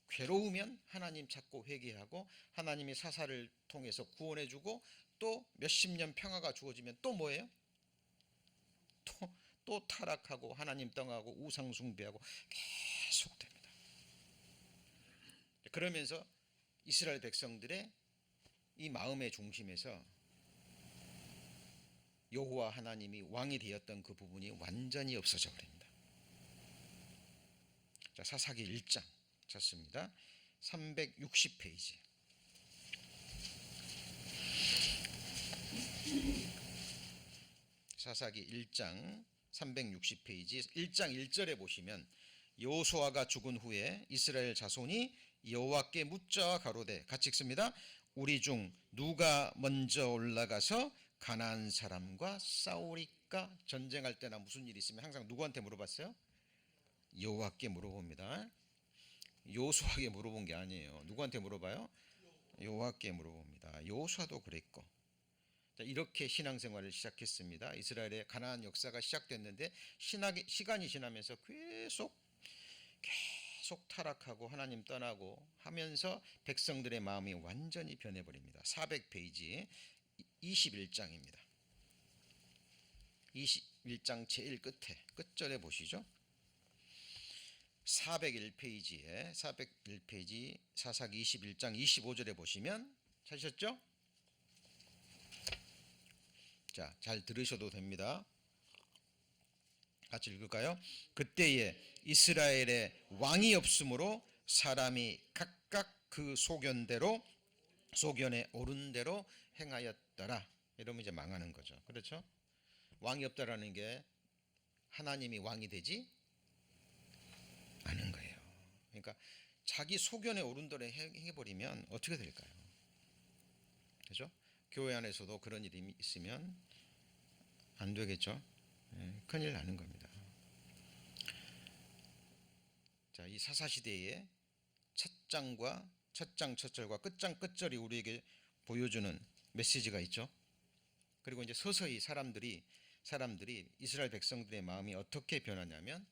괴로우면 하나님 찾고 회개하고, 하나님이 사사를 통해서 구원해주고, 또 몇십 년 평화가 주어지면 또 뭐예요? 또 타락하고 하나님 떠나고 우상 숭배하고 계속됩니다. 그러면서 이스라엘 백성들의 이 마음의 중심에서 여호와 하나님이 왕이 되었던 그 부분이 완전히 없어져 버립니다. 자, 사사기 1장 찾습니다. 360페이지. 사사기 1장 360페이지 1장 1절에 보시면 여호수아가 죽은 후에 이스라엘 자손이 여호와께 묻자 가로되, 같이 읽습니다. 우리 중 누가 먼저 올라가서 가나안 사람과 싸우리까? 전쟁할 때나 무슨 일이 있으면 항상 누구한테 물어봤어요? 여호와께 물어봅니다. 여호수아에게 물어본 게 아니에요. 누구한테 물어봐요? 여호와께 물어봅니다. 여호수아도 그랬고, 이렇게 신앙생활을 시작했습니다. 이스라엘의 가나안 역사가 시작됐는데 시간이 지나면서 계속 타락하고 하나님 떠나고 하면서 백성들의 마음이 완전히 변해버립니다. 400페이지 21장입니다. 21장 제일 끝절에 보시죠. 401페이지 사사기 21장 25절에 보시면 찾으셨죠? 자, 잘 들으셔도 됩니다. 같이 읽을까요? 그때에 이스라엘에 왕이 없으므로 사람이 각각 그 소견에 오른 대로 행하였더라. 이러면 이제 망하는 거죠. 그렇죠? 왕이 없다라는 게 하나님이 왕이 되지 않은 거예요. 그러니까 자기 소견에 오른 대로 행해버리면 어떻게 될까요? 그렇죠? 교회 안에서도 그런 일이 있으면 안 되겠죠. 큰일 나는 겁니다. 자, 이 사사시대의 첫 장 첫 절과 끝장 끝절이 우리에게 보여주는 메시지가 있죠. 그리고 이제 서서히 사람들이 이스라엘 백성들의 마음이 어떻게 변하냐면,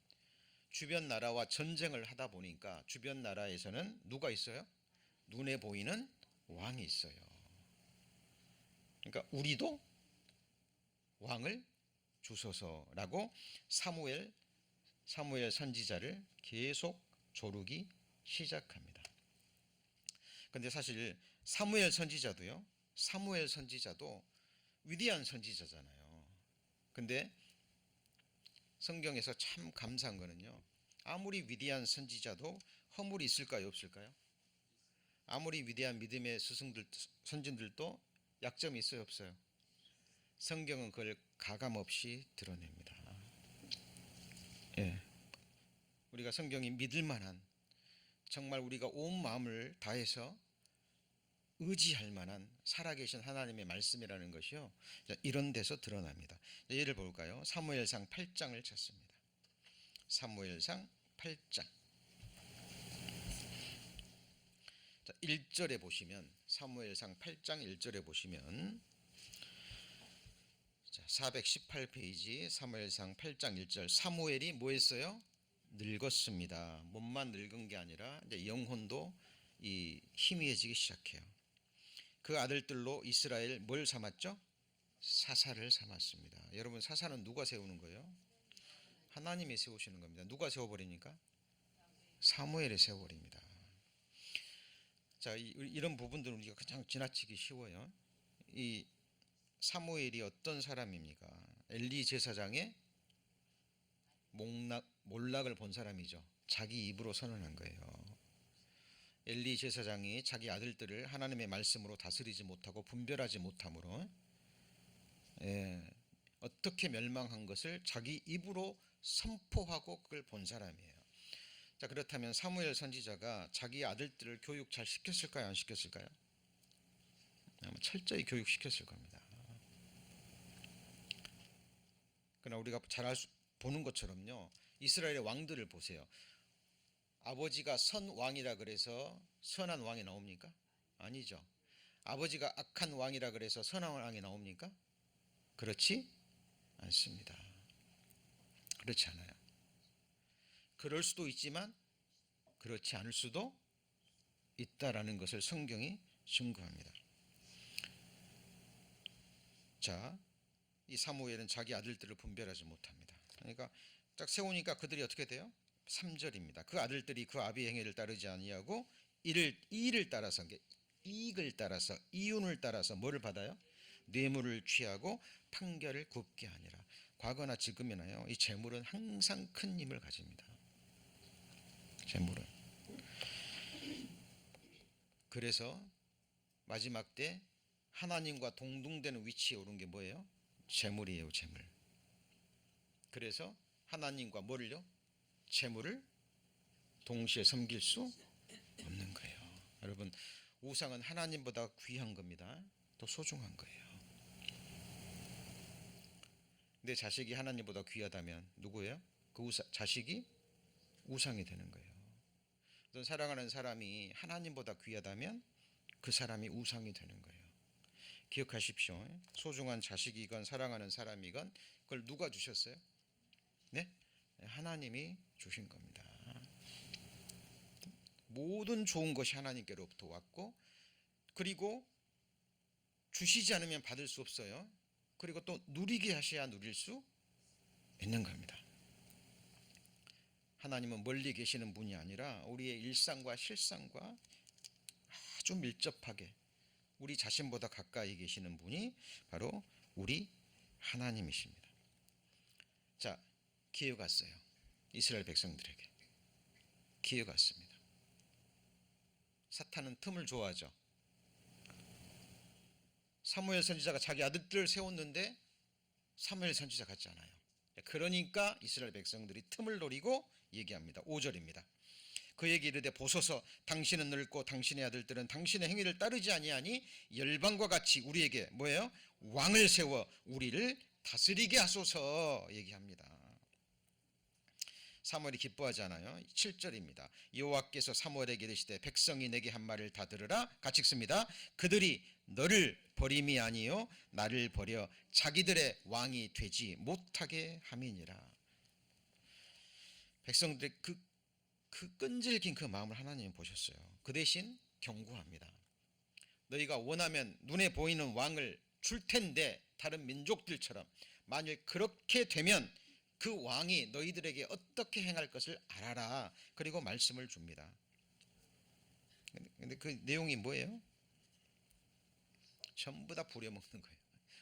주변 나라와 전쟁을 하다 보니까 주변 나라에서는 누가 있어요? 눈에 보이는 왕이 있어요. 그러니까 우리도 왕을 주소서라고 사무엘 선지자를 계속 조르기 시작합니다. 근데 사실 사무엘 선지자도 위대한 선지자잖아요. 근데 성경에서 참 감사한 거는요, 아무리 위대한 선지자도 허물이 있을까요, 없을까요? 아무리 위대한 믿음의 선진들도 약점이 있어요, 없어요? 성경은 그걸 가감없이 드러냅니다. 예. 우리가 성경이 믿을 만한, 정말 우리가 온 마음을 다해서 의지할 만한 살아계신 하나님의 말씀이라는 것이요, 이런 데서 드러납니다. 예를 볼까요? 사무엘상 8장을 찾습니다. 사무엘상 8장 1절에 보시면, 사무엘상 8장 1절에 보시면, 418페이지 사무엘상 8장 1절, 사무엘이 뭐 했어요? 늙었습니다. 몸만 늙은 게 아니라 이제 영혼도 희미해지기 시작해요. 그 아들들로 이스라엘 뭘 삼았죠? 사사를 삼았습니다. 여러분, 사사는 누가 세우는 거예요? 하나님이 세우시는 겁니다. 누가 세워버리니까? 사무엘이 세워버립니다. 자, 이런 부분들은 우리가 그냥 지나치기 쉬워요. 이 사무엘이 어떤 사람입니까? 엘리 제사장의 몰락을 본 사람이죠. 자기 입으로 선언한 거예요. 엘리 제사장이 자기 아들들을 하나님의 말씀으로 다스리지 못하고 분별하지 못함으로 어떻게 멸망한 것을 자기 입으로 선포하고 그걸 본 사람이에요. 자, 그렇다면 사무엘 선지자가 자기 아들들을 교육 잘 시켰을까요? 안 시켰을까요? 아마 철저히 교육시켰을 겁니다. 그러나 우리가 잘 보는 것처럼요, 이스라엘의 왕들을 보세요. 아버지가 선왕이라 그래서 선한 왕이 나옵니까? 아니죠. 아버지가 악한 왕이라 그래서 선한 왕이 나옵니까? 그렇지 않습니다. 그렇지 않아요. 그럴 수도 있지만 그렇지 않을 수도 있다라는 것을 성경이 증거합니다. 자, 이 사무엘은 자기 아들들을 분별하지 못합니다. 그러니까 딱 세우니까 그들이 어떻게 돼요? 3절입니다. 그 아들들이 그 아비의 행위를 따르지 아니하고 이익을 따라서 이윤을 따라서 뭐를 받아요? 뇌물을 취하고 판결을 굽게 하니라. 과거나 지금이나요, 이 재물은 항상 큰 힘을 가집니다. 재물은. 그래서 마지막 때 하나님과 동등되는 위치에 오른 게 뭐예요? 재물이에요, 재물. 그래서 하나님과 뭐를요? 재물을 동시에 섬길 수 없는 거예요. 여러분, 우상은 하나님보다 귀한 겁니다. 더 소중한 거예요. 내 자식이 하나님보다 귀하다면 누구예요? 그 자식이 우상이 되는 거예요. 어떤 사랑하는 사람이 하나님보다 귀하다면 그 사람이 우상이 되는 거예요. 기억하십시오. 소중한 자식이건 사랑하는 사람이건 그걸 누가 주셨어요? 네? 하나님이 주신 겁니다. 모든 좋은 것이 하나님께로부터 왔고, 그리고 주시지 않으면 받을 수 없어요. 그리고 또 누리게 하셔야 누릴 수 있는 겁니다. 하나님은 멀리 계시는 분이 아니라 우리의 일상과 실상과 아주 밀접하게 우리 자신보다 가까이 계시는 분이 바로 우리 하나님이십니다. 자, 기회가 왔어요. 이스라엘 백성들에게 기회가 왔습니다. 사탄은 틈을 좋아하죠. 사무엘 선지자가 자기 아들들을 세웠는데 사무엘 선지자 같지 않아요. 그러니까 이스라엘 백성들이 틈을 노리고 얘기합니다. 5절입니다. 그에게 이르되 보소서, 당신은 늙고 당신의 아들들은 당신의 행위를 따르지 아니하니 열방과 같이 우리에게 뭐예요? 왕을 세워 우리를 다스리게 하소서 얘기합니다. 사무엘이 기뻐하지 않아요. 7절입니다. 여호와께서 사무엘에게 이르시되 백성이 내게 한 말을 다 들으라. 같이 읽습니다. 그들이 너를 버림이 아니요 나를 버려 자기들의 왕이 되지 못하게 함이니라. 백성들의 그 끈질긴 그 마음을 하나님이 보셨어요. 그 대신 경고합니다. 너희가 원하면 눈에 보이는 왕을 줄 텐데 다른 민족들처럼 만일 그렇게 되면 그 왕이 너희들에게 어떻게 행할 것을 알아라. 그리고 말씀을 줍니다. 근데 그 내용이 뭐예요? 전부 다 부려먹는 거예요.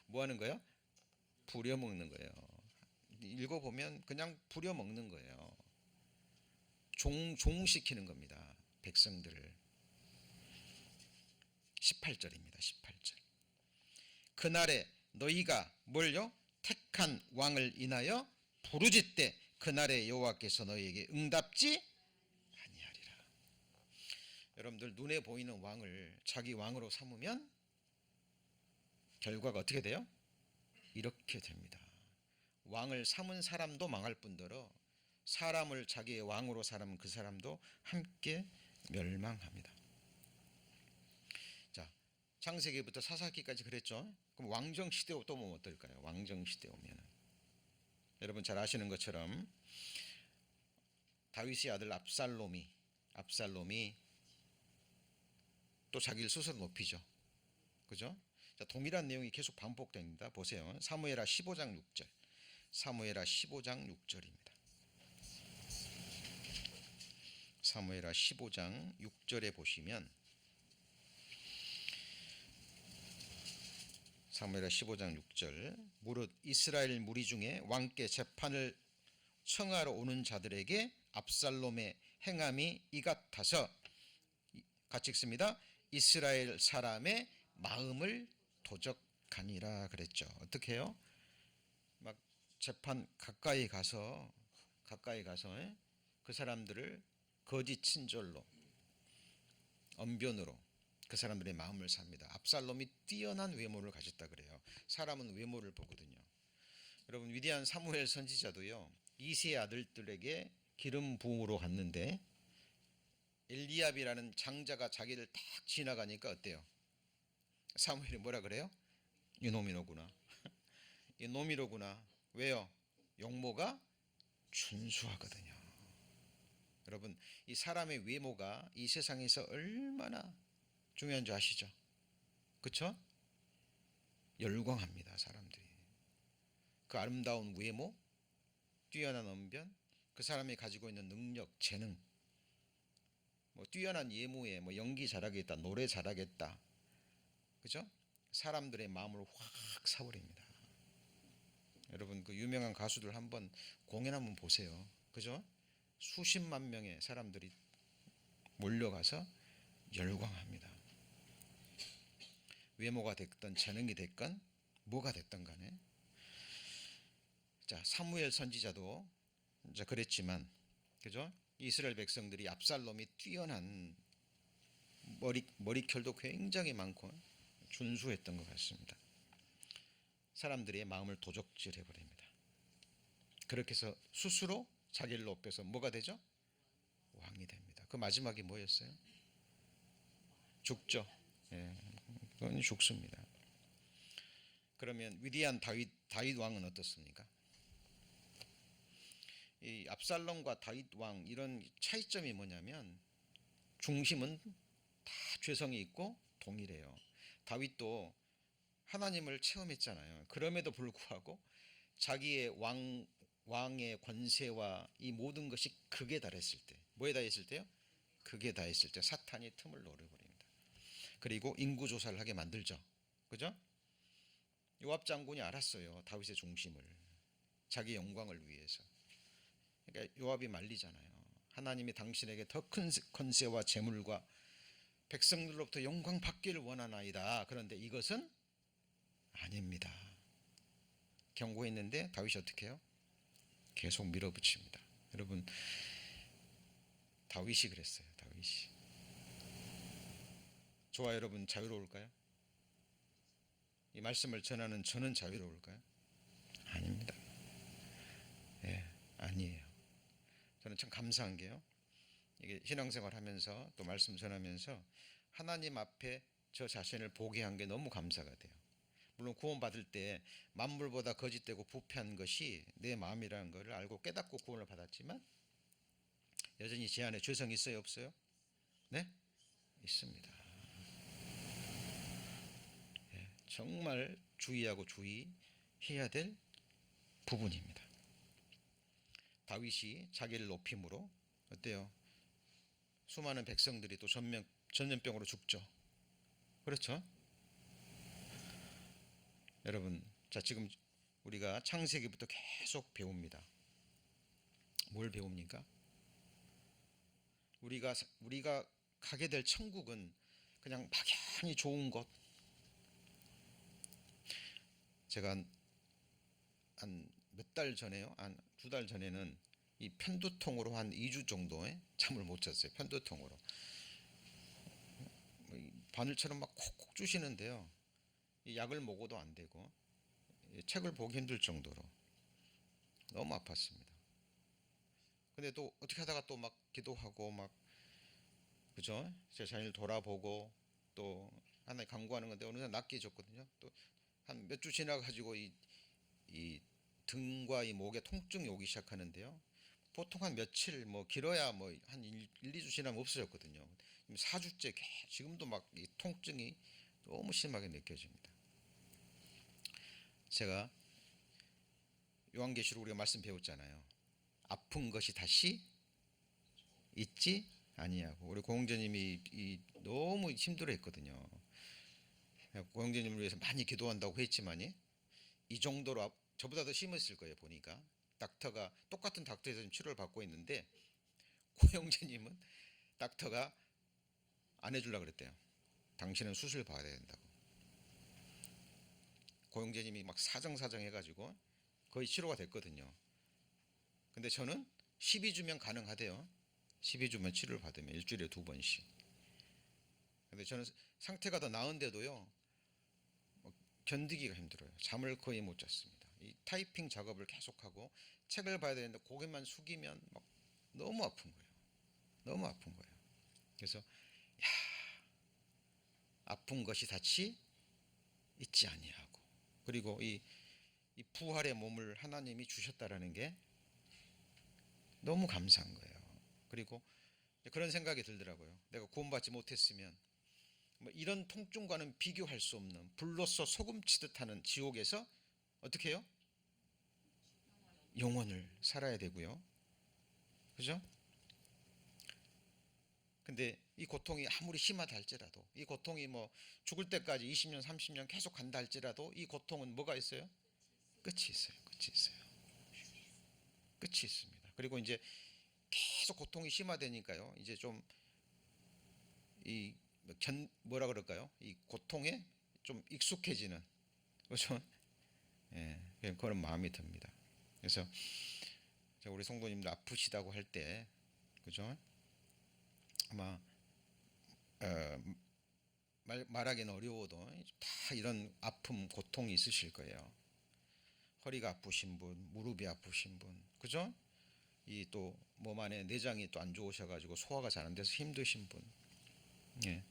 뭐 하는 거예요? 부려먹는 거예요. 읽어보면 그냥 부려먹는 거예요. 종시키는 겁니다. 백성들을. 18절입니다. 18절. 그날에 너희가 뭘요? 택한 왕을 인하여 부르짖되 그날에 여호와께서 너희에게 응답지 아니하리라. 여러분들 눈에 보이는 왕을 자기 왕으로 삼으면 결과가 어떻게 돼요? 이렇게 됩니다. 왕을 삼은 사람도 망할 뿐더러 사람을 자기의 왕으로 삼은 그 사람도 함께 멸망합니다. 자, 창세기부터 사사기까지 그랬죠. 그럼 왕정 시대 또 오면 어떨까요? 왕정 시대 오면은 여러분 잘 아시는 것처럼 다윗의 아들 압살롬이 또 자기를 스스로 높이죠. 그죠? 자, 동일한 내용이 계속 반복됩니다. 보세요. 사무엘하 15장 6절. 사무엘하 15장 6절입니다. 사무엘하 15장 6절에 보시면 사무엘하 15장 6절 무릇 이스라엘 무리 중에 왕께 재판을 청하러 오는 자들에게 압살롬의 행함이 이 같아서 같이 읽습니다. 이스라엘 사람의 마음을 도적하니라 그랬죠. 어떻게 해요? 막 재판 가까이 가서 그 사람들을 거짓 친절로 언변으로 그 사람들의 마음을 삽니다. 압살롬이 뛰어난 외모를 가졌다 그래요. 사람은 외모를 보거든요. 여러분 위대한 사무엘 선지자도요. 이세 아들들에게 기름 부음으로 갔는데 엘리압이라는 장자가 자기를 딱 지나가니까 어때요? 사무엘이 뭐라 그래요? 이놈이로구나. 이놈이로구나. 왜요? 용모가 준수하거든요. 여러분 이 사람의 외모가 이 세상에서 얼마나 중요한 줄 아시죠? 그렇죠? 열광합니다. 사람들이. 그 아름다운 외모, 뛰어난 언변, 그 사람이 가지고 있는 능력, 재능, 뭐 뛰어난 예무에 뭐 연기 잘하겠다, 노래 잘하겠다, 그죠? 사람들의 마음을 확 사버립니다. 여러분 그 유명한 가수들 한번 공연 한번 보세요, 그죠? 수십만 명의 사람들이 몰려가서 열광합니다. 외모가 됐건 재능이 됐건 뭐가 됐든 간에. 자, 사무엘 선지자도 이제 그랬지만, 그죠? 이스라엘 백성들이 압살롬이 뛰어난 머리결도 굉장히 많고 준수했던 것 같습니다. 사람들의 마음을 도적질해 버립니다. 그렇게 해서 스스로 자기를 높여서 뭐가 되죠? 왕이 됩니다. 그 마지막이 뭐였어요? 죽죠. 예, 그건 죽습니다. 그러면 위대한 다윗 왕은 어떻습니까? 이 압살롬과 다윗 왕 이런 차이점이 뭐냐면 중심은 다 죄성이 있고 동일해요. 다윗도 하나님을 체험했잖아요. 그럼에도 불구하고 자기의 왕의 권세와 이 모든 것이 극에 달했을 때, 뭐에 달했을 때요? 극에 달했을 때 사탄이 틈을 노려버립니다. 그리고 인구 조사를 하게 만들죠. 그죠? 요압 장군이 알았어요. 다윗의 중심을. 자기 영광을 위해서. 그러니까 요압이 말리잖아요. 하나님이 당신에게 더 큰 권세와 재물과 백성들로부터 영광 받기를 원하나이다. 그런데 이것은 아닙니다. 경고했는데 다윗이 어떻게 해요? 계속 밀어붙입니다. 여러분 다윗이 그랬어요. 다윗이. 저와 여러분 자유로울까요? 이 말씀을 전하는 저는 자유로울까요? 아닙니다. 예, 아니에요. 저는 참 감사한 게요. 이게 신앙생활 하면서 또 말씀 전하면서 하나님 앞에 저 자신을 보게 한 게 너무 감사가 돼요. 물론 구원받을 때 만물보다 거짓되고 부패한 것이 내 마음이라는 것을 알고 깨닫고 구원을 받았지만 여전히 제 안에 죄성이 있어요, 없어요? 네? 있습니다. 예, 정말 주의하고 주의해야 될 부분입니다. 다윗이 자기를 높임으로 어때요? 수많은 백성들이 또 전염병으로 죽죠. 그렇죠? 여러분, 자 지금 우리가 창세기부터 계속 배웁니다. 뭘 배웁니까? 우리가 가게 될 천국은 그냥 막연히 좋은 곳. 제가 한 몇 달 전에요, 한 2달 전에는 이 편두통으로 한 2주 정도에 잠을 못 잤어요. 편두통으로 바늘처럼 막 콕콕 주시는데요. 이 약을 먹어도 안 되고 책을 보기 힘들 정도로 너무 아팠습니다. 근데 또 어떻게 하다가 또 막 기도하고 막 그죠? 제 자신을 돌아보고 또 하나님 간구하는 건데 어느 날 낫게 해줬거든요. 또 한 몇 주 지나가지고 이 등과 이 목에 통증이 오기 시작하는데요. 보통 한 며칠 뭐 길어야 뭐 한 1, 2주 지나면 없어졌거든요. 4주째 지금도 막 이 통증이 너무 심하게 느껴집니다. 제가 요한계시록 우리가 말씀 배웠잖아요. 아픈 것이 다시 있지 아니하고 우리 고영재님이 너무 힘들어했거든요. 고영재님을 위해서 많이 기도한다고 했지만이 이 정도로 저보다 더 심했을 거예요. 보니까 똑같은 닥터에서 치료를 받고 있는데 고영재님은 닥터가 안 해주려고 그랬대요. 당신은 수술 받아야 된다고. 고영재님이 막 사정사정 해가지고 거의 치료가 됐거든요. 근데 저는 12주면 가능하대요. 12주면 치료를 받으면 일주일에 2번씩. 근데 저는 상태가 더 나은데도요, 견디기가 힘들어요. 잠을 거의 못 잤습니다. 이 타이핑 작업을 계속하고 책을 봐야 되는데 고개만 숙이면 막 너무 아픈 거예요. 너무 아픈 거예요. 그래서 아픈 것이 다치 있지 아니하고, 그리고 이 부활의 몸을 하나님이 주셨다라는 게 너무 감사한 거예요. 그리고 그런 생각이 들더라고요. 내가 구원받지 못했으면 뭐 이런 통증과는 비교할 수 없는 불로써 소금치듯 하는 지옥에서 어떻게 해요? 영원을 살아야 되고요. 그죠? 근데 이 고통이 아무리 심하다 할지라도, 이 고통이 뭐 죽을 때까지 20년 30년 계속 간다 할지라도, 이 고통은 뭐가 있어요? 끝이 있어요. 끝이 있어요. 끝이 있습니다. 그리고 이제 계속 고통이 심화되니까요, 이제 좀 이 뭐라 그럴까요? 이 고통에 좀 익숙해지는, 그렇죠? 예, 그런 마음이 듭니다. 그래서 우리 성도님들 아프시다고 할 때, 그죠? 아마 말하기는 어려워도 다 이런 아픔, 고통이 있으실 거예요. 허리가 아프신 분, 무릎이 아프신 분, 그죠? 이 또 몸 안에 내장이 또 안 좋으셔가지고 소화가 잘 안 돼서 힘드신 분, 예,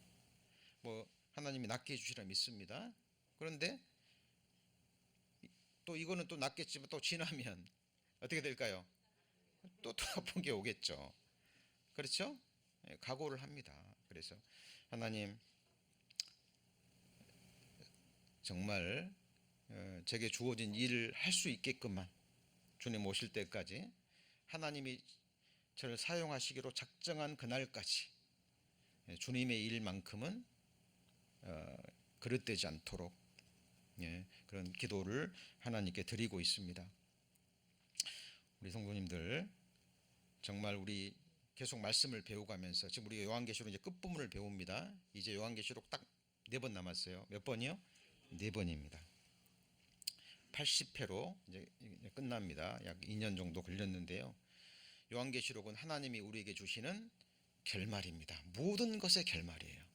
뭐 하나님이 낫게 해주시라 믿습니다. 그런데 또 이거는 또 낫겠지만 또 지나면 어떻게 될까요? 또 아픈 게 오겠죠. 그렇죠? 예, 각오를 합니다. 그래서 하나님 정말 제게 주어진 일을 할 수 있게끔만 주님 오실 때까지 하나님이 저를 사용하시기로 작정한 그날까지 주님의 일만큼은 그릇되지 않도록 그런 기도를 하나님께 드리고 있습니다. 우리 성도님들 정말 우리 계속 말씀을 배워가면서 지금 우리 요한계시록 이제 끝부분을 배웁니다. 이제 요한계시록 딱 4번 남았어요. 몇 번이요? 4번입니다. 80회로 이제 끝납니다. 약 2년 정도 걸렸는데요. 요한계시록은 하나님이 우리에게 주시는 결말입니다. 모든 것의 결말이에요.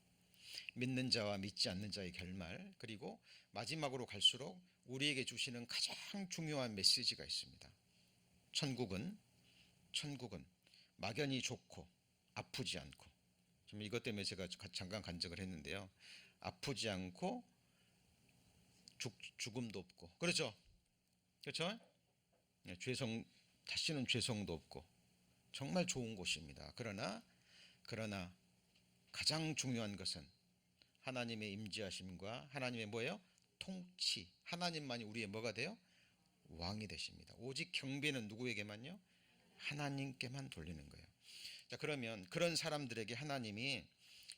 믿는 자와 믿지 않는 자의 결말, 그리고 마지막으로 갈수록 우리에게 주시는 가장 중요한 메시지가 있습니다. 천국은 막연히 좋고 아프지 않고, 지금 이것 때문에 제가 잠깐 간증을 했는데요. 아프지 않고 죽음도 없고, 그렇죠? 그렇죠? 다시는 죄성도 없고 정말 좋은 곳입니다. 그러나 가장 중요한 것은 하나님의 임재하심과 하나님의 뭐예요? 통치. 하나님만이 우리의 뭐가 돼요? 왕이 되십니다. 오직 경배는 누구에게만요? 하나님께만 돌리는 거예요. 자, 그러면 그런 사람들에게 하나님이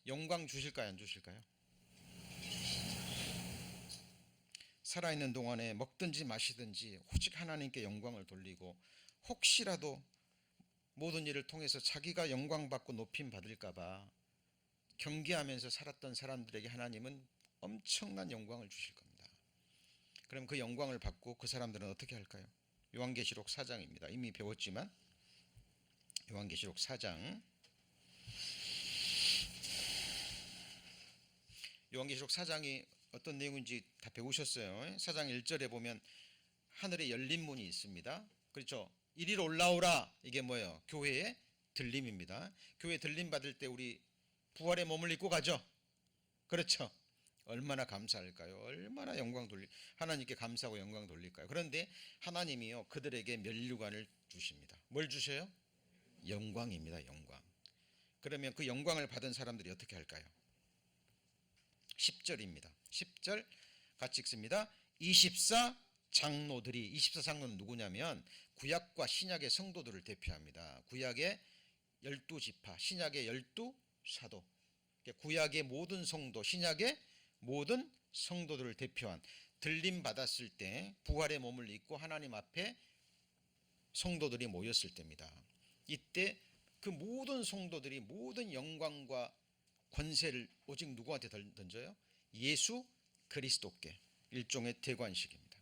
영광 주실까요, 안 주실까요? 살아있는 동안에 먹든지 마시든지 오직 하나님께 영광을 돌리고, 혹시라도 모든 일을 통해서 자기가 영광받고 높임 받을까봐 경계하면서 살았던 사람들에게 하나님은 엄청난 영광을 주실 겁니다. 그럼 그 영광을 받고 그 사람들은 어떻게 할까요? 요한계시록 4장입니다. 이미 배웠지만 요한계시록 4장, 요한계시록 4장이 어떤 내용인지 다 배우셨어요. 4장 1절에 보면 하늘에 열린 문이 있습니다. 그렇죠? 이리로 올라오라. 이게 뭐예요? 교회의 들림입니다. 교회 들림 받을 때 우리 부활의 몸을 입고 가죠. 그렇죠? 얼마나 감사할까요? 얼마나 하나님께 감사하고 영광 돌릴까요? 그런데 하나님이요, 그들에게 면류관을 주십니다. 뭘 주셔요? 영광입니다. 영광. 그러면 그 영광을 받은 사람들이 어떻게 할까요? 10절입니다. 10절 같이 읽습니다. 24장로는 누구냐면 구약과 신약의 성도들을 대표합니다. 구약의 12지파, 신약의 12사도, 구약의 모든 성도, 신약의 모든 성도들을 대표한, 들림 받았을 때 부활의 몸을 입고 하나님 앞에 성도들이 모였을 때입니다. 이때 그 모든 성도들이 모든 영광과 권세를 오직 누구한테 던져요? 예수 그리스도께. 일종의 대관식입니다.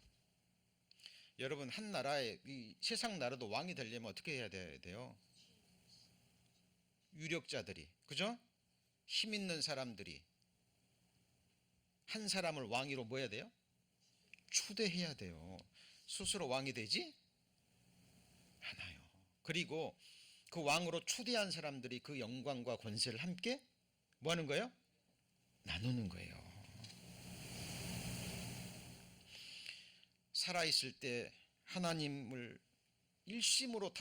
여러분, 한 나라의 이 세상 나라도 왕이 되려면 어떻게 해야 돼요? 유력자들이, 그죠? 힘 있는 사람들이 한 사람을 왕위로 뭐 해야 돼요? 초대해야 돼요. 스스로 왕이 되지 않아요. 그리고 그 왕으로 초대한 사람들이 그 영광과 권세를 함께 뭐 하는 거예요? 나누는 거예요. 살아있을 때 하나님을 일심으로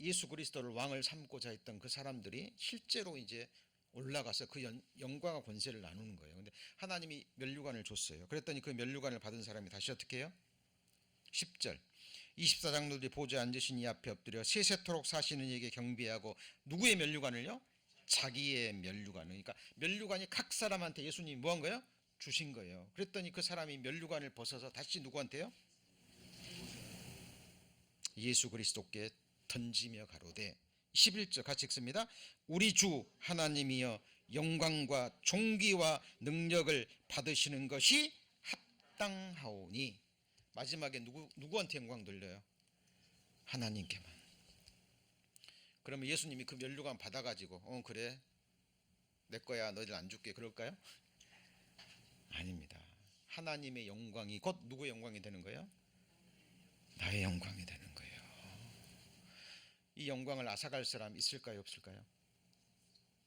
예수 그리스도를 왕을 삼고자 했던 그 사람들이 실제로 이제 올라가서 그 영광과 권세를 나누는 거예요. 근데 하나님이 면류관을 줬어요. 그랬더니 그 면류관을 받은 사람이 다시 어떻게 해요? 10절 24장로들이 보좌에 앉으신 이 앞에 엎드려 세세토록 사시는 이에게 경배하고 누구의 면류관을요? 자기의 면류관을. 그러니까 면류관이 각 사람한테 예수님이 뭐한 거예요? 주신 거예요. 그랬더니 그 사람이 면류관을 벗어서 다시 누구한테요? 예수 그리스도께 던지며 가로되 11절 같이 읽습니다. 우리 주 하나님이여 영광과 존귀와 능력을 받으시는 것이 합당하오니. 마지막에 누구한테 영광 돌려요? 하나님께만. 그러면 예수님이 그 면류관 받아가지고 그래 내 거야 너희들 안 줄게 그럴까요? 아닙니다. 하나님의 영광이 곧 누구의 영광이 되는 거예요? 나의 영광이 되는 거예요. 이 영광을 앗아갈 사람 있을까요? 없을까요?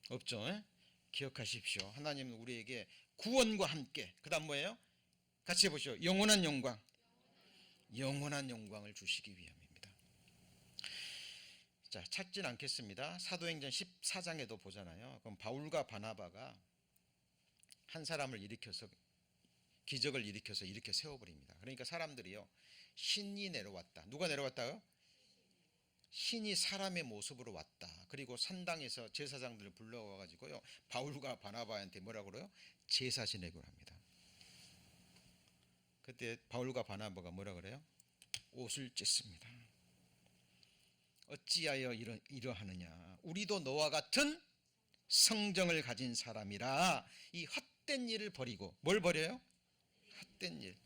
없죠. 에? 기억하십시오. 하나님은 우리에게 구원과 함께 그 다음 뭐예요? 같이 해보시죠. 영원한 영광. 영원한 영광을 주시기 위함입니다. 자, 찾진 않겠습니다. 사도행전 14장에도 보잖아요. 그럼 바울과 바나바가 한 사람을 일으켜서 기적을 일으켜서 이렇게 세워버립니다. 그러니까 사람들이요, 신이 내려왔다. 누가 내려왔다요? 신이 사람의 모습으로 왔다. 그리고 산당에서 제사장들을 불러와가지고요, 바울과 바나바한테 뭐라 그래요? 제사 지내고 합니다. 그때 바울과 바나바가 뭐라 그래요? 옷을 찢습니다. 어찌하여 이러하느냐? 우리도 너와 같은 성정을 가진 사람이라. 이 헛된 일을 버리고. 뭘 버려요? 헛된 일.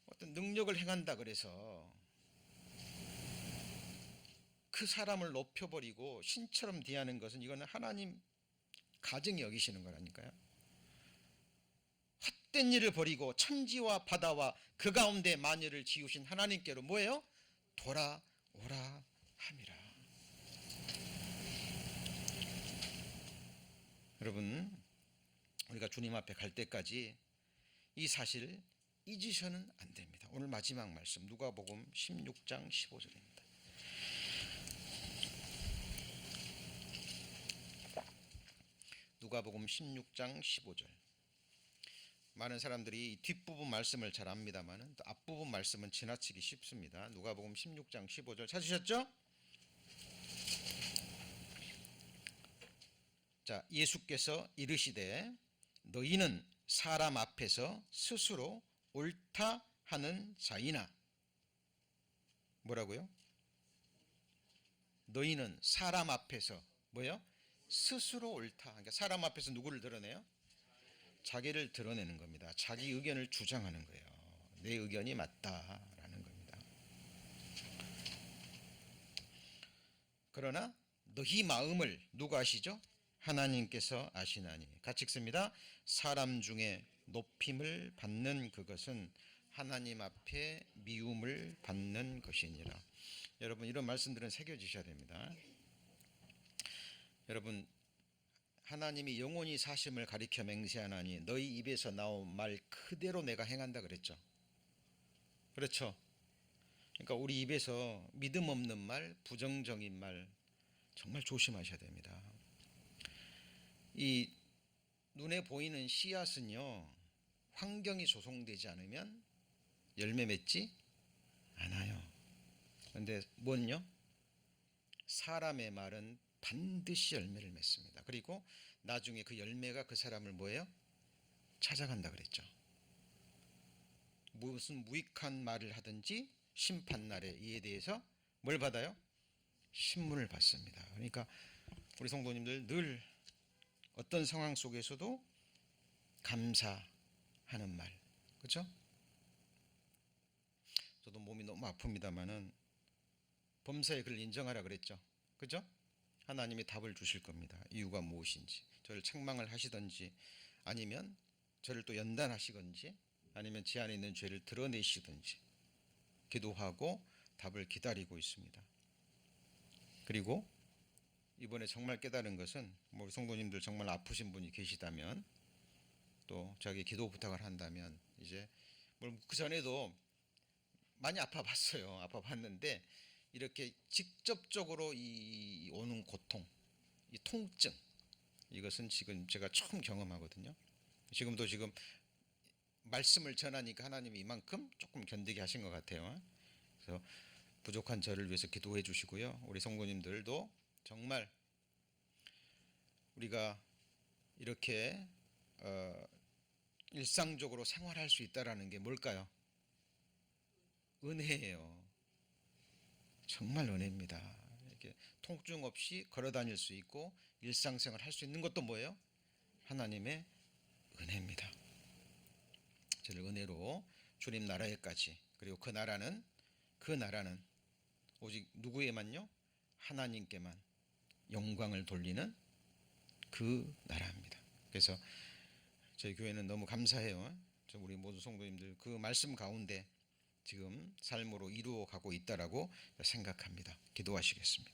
어떤 능력을 행한다 그래서 그 사람을 높여버리고 신처럼 대하는 것은 이거는 하나님 가증히 여기시는 거라니까요. 헛된 일을 버리고 천지와 바다와 그 가운데 만유를 지으신 하나님께로 뭐예요? 돌아오라 함이라. 여러분, 우리가 주님 앞에 갈 때까지 이 사실을 잊으셔는 안 됩니다. 오늘 마지막 말씀 누가복음 16장 15절입니다. 누가복음 16장 15절. 많은 사람들이 뒷부분 말씀을 잘 압니다만 앞부분 말씀은 지나치기 쉽습니다. 누가복음 16장 15절 찾으셨죠? 자, 예수께서 이르시되 너희는 사람 앞에서 스스로 옳다 하는 자이나. 뭐라고요? 너희는 사람 앞에서 뭐요? 스스로 옳다. 그러니까 사람 앞에서 누구를 드러내요? 자기를 드러내는 겁니다. 자기 의견을 주장하는 거예요. 내 의견이 맞다라는 겁니다. 그러나 너희 마음을 누가 아시죠? 하나님께서 아시나니. 같이 읽습니다. 사람 중에 높임을 받는 그것은 하나님 앞에 미움을 받는 것이니라. 여러분, 이런 말씀들은 새겨지셔야 됩니다. 여러분, 하나님이 영원히 사심을 가리켜 맹세하나니 너희 입에서 나온 말 그대로 내가 행한다 그랬죠. 그렇죠. 그러니까 우리 입에서 믿음 없는 말, 부정적인 말 정말 조심하셔야 됩니다. 이 눈에 보이는 씨앗은요, 환경이 조성되지 않으면 열매 맺지 않아요. 그런데 뭔요? 사람의 말은 반드시 열매를 맺습니다. 그리고 나중에 그 열매가 그 사람을 뭐예요? 찾아간다 그랬죠. 무슨 무익한 말을 하든지 심판날에 이에 대해서 뭘 받아요? 신문을 받습니다. 그러니까 우리 성도님들 늘 어떤 상황 속에서도 감사하는 말, 그렇죠? 저도 몸이 너무 아픕니다만은 범사에 그를 인정하라 그랬죠, 그렇죠? 하나님이 답을 주실 겁니다. 이유가 무엇인지, 저를 책망을 하시든지, 아니면 저를 또 연단하시든지, 아니면 제 안에 있는 죄를 드러내시든지 기도하고 답을 기다리고 있습니다. 그리고 이번에 정말 깨달은 것은, 우리 성도님들 정말 아프신 분이 계시다면, 또 저에게 기도 부탁을 한다면, 이제 그 전에도 많이 아파봤어요. 아파봤는데 이렇게 직접적으로 이 오는 고통, 이 통증, 이것은 지금 제가 처음 경험하거든요. 지금도 지금 말씀을 전하니까 하나님이 이만큼 조금 견디게 하신 것 같아요. 그래서 부족한 저를 위해서 기도해 주시고요. 우리 성도님들도 정말 우리가 이렇게 일상적으로 생활할 수 있다라는 게 뭘까요? 은혜예요. 정말 은혜입니다. 이렇게 통증 없이 걸어 다닐 수 있고 일상생활 할 수 있는 것도 뭐예요? 하나님의 은혜입니다. 저를 은혜로 주님 나라에까지, 그리고 그 나라는 오직 누구에만요? 하나님께만 영광을 돌리는 그 나라입니다. 그래서 저희 교회는 너무 감사해요. 우리 모든 성도님들 그 말씀 가운데 지금 삶으로 이루어 가고 있다라고 생각합니다. 기도하시겠습니다.